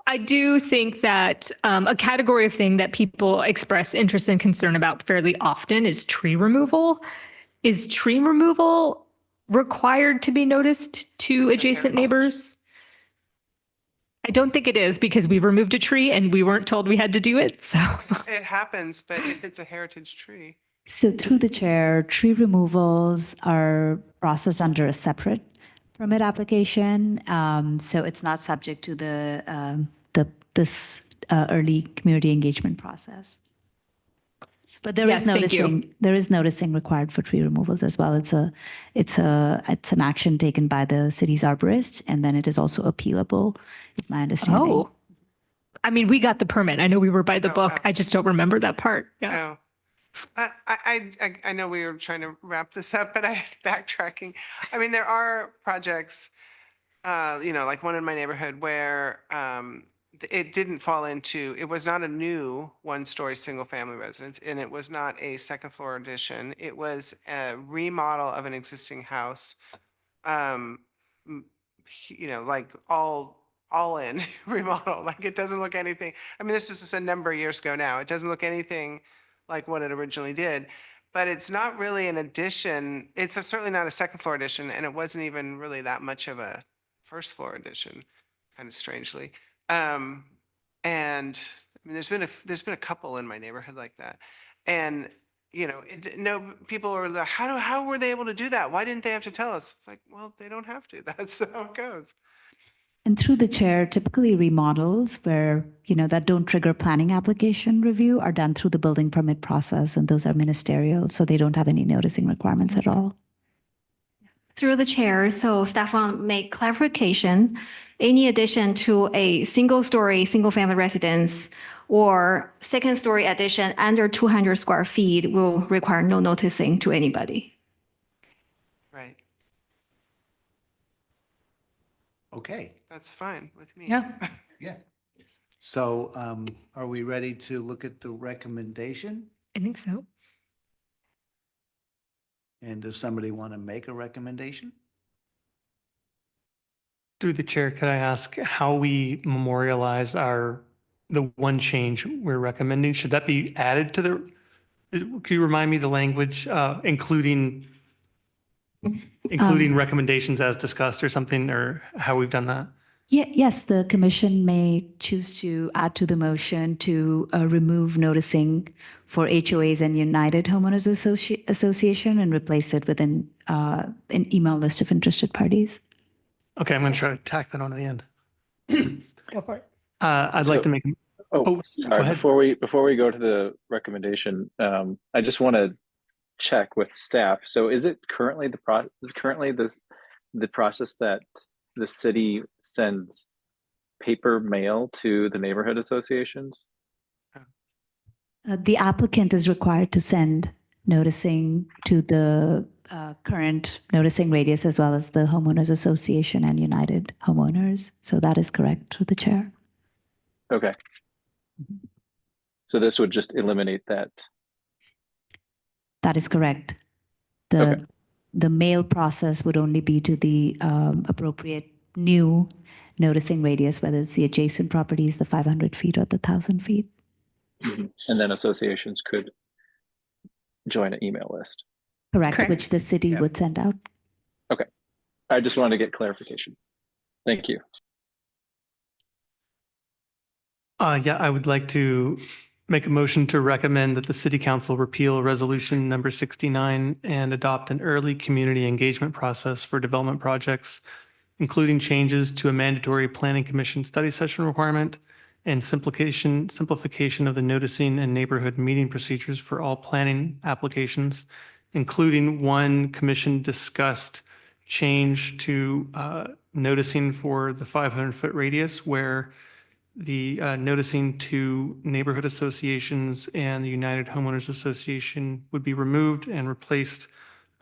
I do think that a category of thing that people express interest and concern about fairly often is tree removal. Is tree removal required to be noticed to adjacent neighbors? I don't think it is, because we removed a tree and we weren't told we had to do it. So it happens, but if it's a heritage tree. So through the chair, tree removals are processed under a separate permit application. So it's not subject to this early community engagement process. But there is noticing required for tree removals as well. It's an action taken by the city's arborist, and then it is also appealable, is my understanding. Oh, I mean, we got the permit. I know we were by the book. I just don't remember that part. Yeah. Oh, I know we were trying to wrap this up, but backtracking. I mean, there are projects, like one in my neighborhood where it didn't fall into, it was not a new one-story single-family residence, and it was not a second-floor addition. It was a remodel of an existing house, m- like all in remodel. Like it doesn't look anything. I mean, this was just a number of years ago now. It doesn't look anything like what it originally did, but it's not really an addition. It's certainly not a second floor addition, and it wasn't even really that much of a first floor addition, kind of strangely. And I mean, there's been a couple in my neighborhood like that, and no, people were like, how were they able to do that? Why didn't they have to tell us? It's like, well, they don't have to. That's how it goes. And through the chair, typically remodels where, that don't trigger planning application review are done through the building permit process, and those are ministerial, so they don't have any noticing requirements at all. Through the chair, so staff want to make clarification. Any addition to a single-story, single-family residence or second-story addition under 200 square feet will require no noticing to anybody. Right. Okay. That's fine with me. Yeah. Yeah. So are we ready to look at the recommendation? I think so. And does somebody want to make a recommendation? Through the chair, could I ask how we memorialize the one change we're recommending? Should that be added to could you remind me the language, including recommendations as discussed or something, or how we've done that? Yes, the commission may choose to add to the motion to remove noticing for HOAs and United Homeowners Association and replace it with an email list of interested parties. Okay, I'm going to try to tack that on to the end. Go for it. I'd like to make. Go Sorry. ahead. Before we go to the recommendation, I just want to check with staff. So, is it currently the process that the city sends paper mail to the neighborhood associations? The applicant is required to send noticing to the current noticing radius as well as the Homeowners Association and United Homeowners. So that is correct through the chair. Okay. So this would just eliminate that. That is correct. The mail process would only be to the appropriate new noticing radius, whether it's the adjacent properties, the 500 feet or the 1,000 feet. Mm-hmm. And then associations could join an email list. Correct. Which the city would send out. Okay. I just wanted to get clarification. Thank you. Yeah, I would like to make a motion to recommend that the City Council repeal Resolution number 69 and adopt an early community engagement process for development projects, including changes to a mandatory Planning Commission study session requirement and simplification of the noticing and neighborhood meeting procedures for all planning applications, including one commission discussed change to noticing for the 500-foot radius where the noticing to neighborhood associations and the United Homeowners Association would be removed and replaced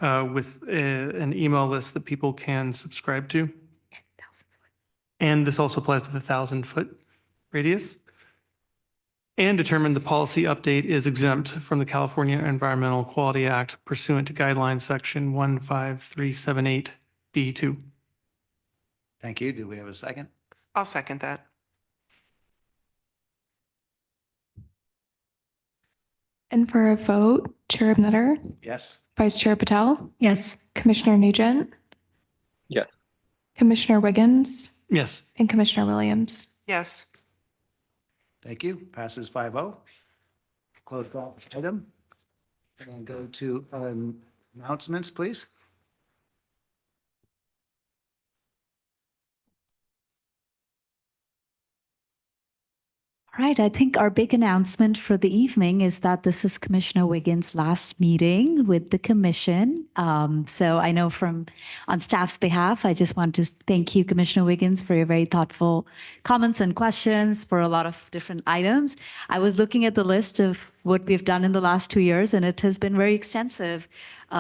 with an email list that people can subscribe to. And this also applies to the 1,000-foot radius. And determine the policy update is exempt from the California Environmental Quality Act pursuant to guidelines section 15378B2. Thank you. Do we have a second? I'll second that. And for a vote, Chair Nutter, Yes. Vice Chair Patel, Yes. Commissioner Nugent, Yes. Commissioner Wiggins, Yes. and Commissioner Williams. Yes. Thank you. Passes 5-0. Close that item. And go to announcements, please. All right, I think our big announcement for the evening is that this is Commissioner Wiggins' last meeting with the commission. So I know on staff's behalf, I just want to thank you, Commissioner Wiggins, for your very thoughtful comments and questions for a lot of different items. I was looking at the list of what we've done in the last 2 years, and it has been very extensive.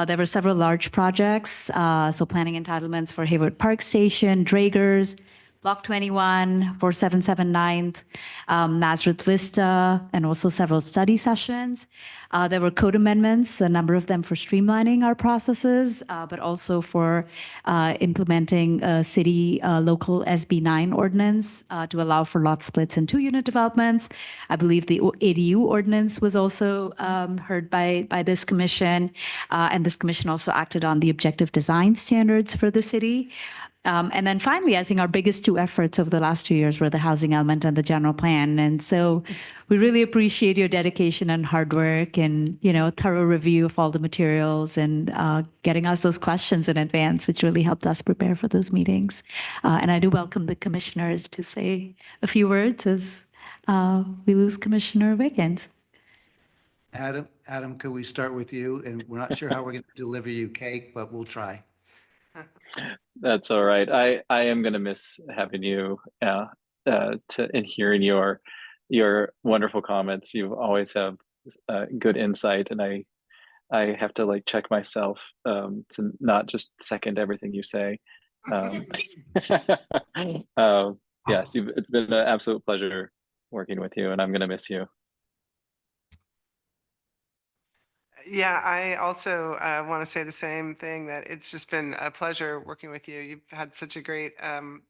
There were several large projects, so planning entitlements for Hayward Park Station, Dragers, Block 21, 4779, Nazareth Vista, and also several study sessions. There were code amendments, a number of them for streamlining our processes, but also for implementing a city local SB9 ordinance to allow for lot splits and 2-unit developments. I believe the ADU ordinance was also heard by this commission, and this commission also acted on the objective design standards for the city. And then finally, I think our biggest 2 efforts over the last 2 years were the housing element and the general plan. And so we really appreciate your dedication and hard work and, thorough review of all the materials and getting us those questions in advance, which really helped us prepare for those meetings. And I do welcome the commissioners to say a few words as we lose Commissioner Wiggins. Adam, could we start with you? And we're not sure how we're going to deliver you cake, but we'll try. That's all right. I am going to miss having you and hearing your wonderful comments. You always have good insight, and I have to check myself to not just second everything you say. Yes, it's been an absolute pleasure working with you, and I'm going to miss you. Yeah, I also want to say the same thing, that it's just been a pleasure working with you. You've had such a great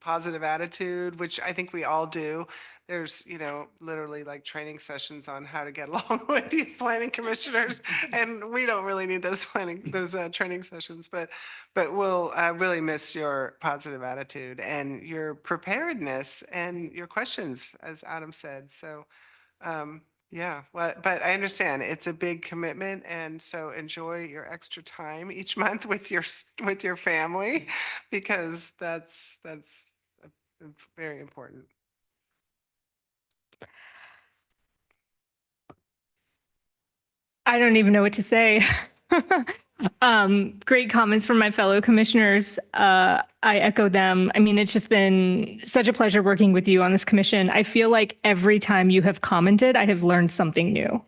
positive attitude, which I think we all do. There's, literally training sessions on how to get along with you planning commissioners, and we don't really need those training sessions, but we'll really miss your positive attitude and your preparedness and your questions, as Adam said. So, yeah, well, but I understand it's a big commitment, and so enjoy your extra time each month with your family, because that's very important. I don't even know what to say. Great comments from my fellow commissioners. I echo them. I mean, it's just been such a pleasure working with you on this commission. I feel like every time you have commented, I have learned something new.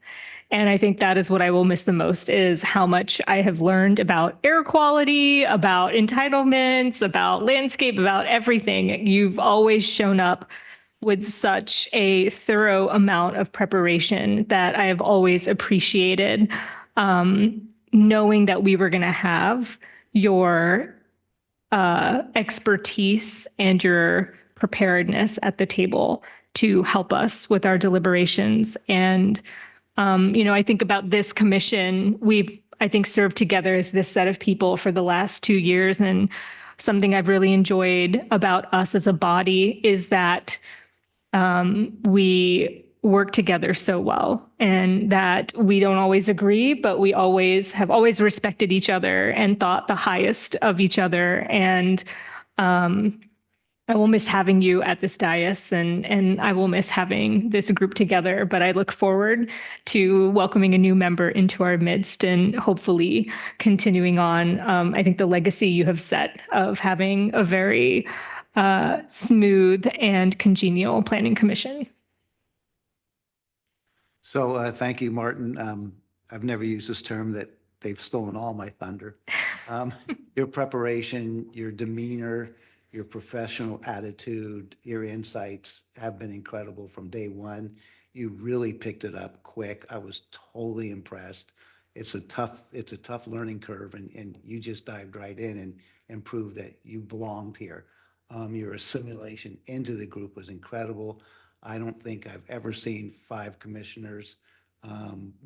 And I think that is what I will miss the most, is how much I have learned about air quality, about entitlements, about landscape, about everything. You've always shown up with such a thorough amount of preparation that I have always appreciated. Knowing that we were going to have your expertise and your preparedness at the table to help us with our deliberations. And, I think about this commission, I think, served together as this set of people for the last 2 years. And something I've really enjoyed about us as a body is that we work together so well, and that we don't always agree, but we have always respected each other and thought the highest of each other. And I will miss having you at this dais, and I will miss having this group together, but I look forward to welcoming a new member into our midst and hopefully continuing on, I think, the legacy you have set of having a very smooth and congenial planning commission. So thank you, Martin. I've never used this term, that they've stolen all my thunder. Your preparation, your demeanor, your professional attitude, your insights have been incredible from day one. You really picked it up quick. I was totally impressed. It's a tough learning curve, and you just dived right in and proved that you belonged here. Your assimilation into the group was incredible. I don't think I've ever seen 5 commissioners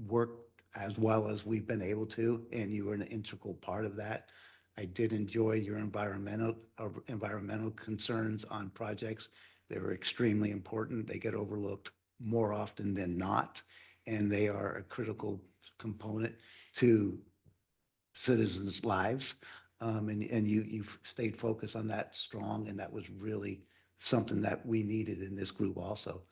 work as well as we've been able to, and you were an integral part of that. I did enjoy your environmental concerns on projects. They were extremely important. They get overlooked more often than not, and they are a critical component to citizens' lives. And you've stayed focused on that strong, and that was really something that we needed in this group also.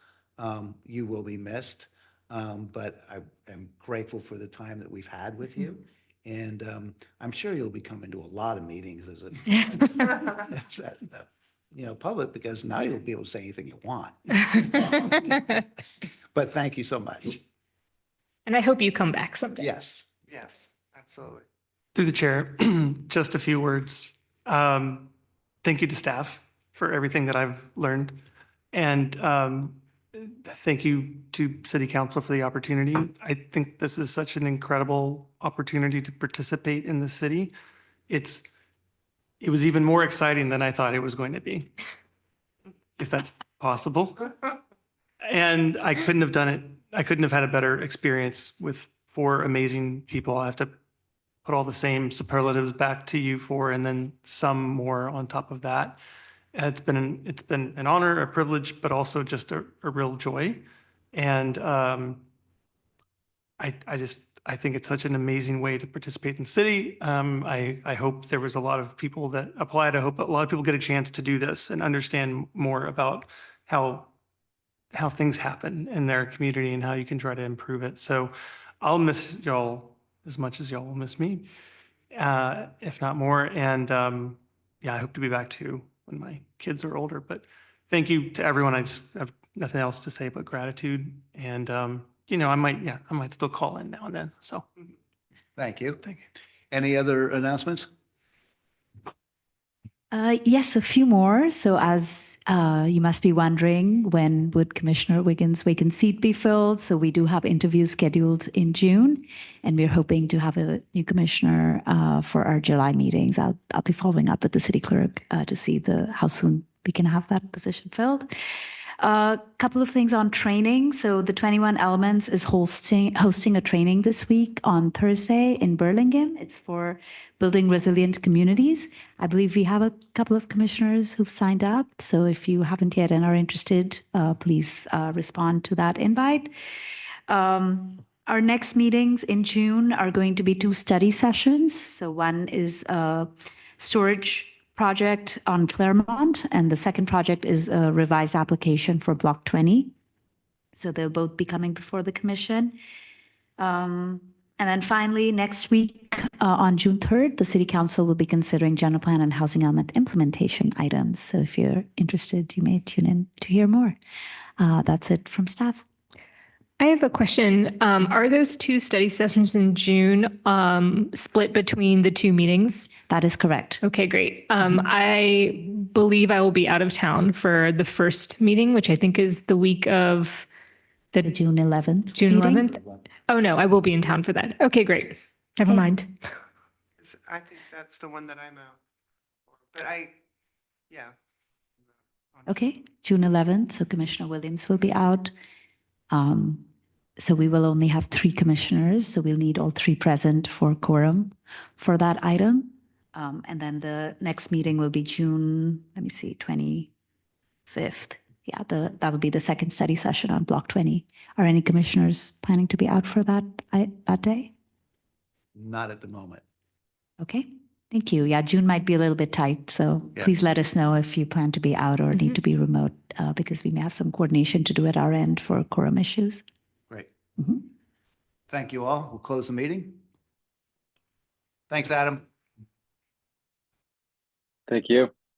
You will be missed, but I am grateful for the time that we've had with you. And I'm sure you'll be coming to a lot of meetings as public, because now you'll be able to say anything you want. But thank you so much. And I hope you come back someday. Yes. Yes, absolutely. Through the chair, just a few words. Thank you to staff for everything that I've learned. And thank you to City Council for the opportunity. I think this is such an incredible opportunity to participate in the city. It was even more exciting than I thought it was going to be, if that's possible. And I couldn't have done it. I couldn't have had a better experience with 4 amazing people. I have to put all the same superlatives back to you for, and then some more on top of that. It's been an honor, a privilege, but also just a real joy. And I think it's such an amazing way to participate in the city. I hope there was a lot of people that applied. I hope a lot of people get a chance to do this and understand more about how things happen in their community and how you can try to improve it. So I'll miss y'all as much as y'all will miss me, if not more. And I hope to be back too when my kids are older. But thank you to everyone. I just have nothing else to say but gratitude. And I might still call in now and then. So Thank you. thank you. Any other announcements? Yes, a few more. So as you must be wondering, when would Commissioner Wiggins' vacant seat be filled? So we do have interviews scheduled in June, and we're hoping to have a new commissioner for our July meetings. I'll be following up with the city clerk to see how soon we can have that position filled. A couple of things on training. So the 21 Elements is hosting a training this week on Thursday in Burlingame. It's for building resilient communities. I believe we have a couple of commissioners who've signed up. So if you haven't yet and are interested, please respond to that invite. Our next meetings in June are going to be 2 study sessions. So one is a storage project on Claremont, and the second project is a revised application for Block 20. So they'll both be coming before the commission. And then finally, next week on June 3rd, the City Council will be considering general plan and housing element implementation items. So if you're interested, you may tune in to hear more. That's it from staff. I have a question. Are those 2 study sessions in June split between the 2 meetings? That is correct. Okay, great. I believe I will be out of town for the first meeting, which I think is the week of The June 11th. June meeting. 11th. Oh, no, I will be in town for that. Okay, great. Never mind. I think that's the one that I'm out. But yeah. Okay, June 11th. So Commissioner Williams will be out. So we will only have 3 commissioners. So we'll need all 3 present for quorum for that item. And then the next meeting will be June, 25th. Yeah, that'll be the second study session on Block 20. Are any commissioners planning to be out for that day? Not at the moment. Okay, thank you. Yeah, June might be a little bit tight, so Yeah. please let us know if you plan to be out or need to be remote, because we may have some coordination to do at our end for quorum issues. Great. Mhm. Thank you all. We'll close the meeting. Thanks, Adam. Thank you.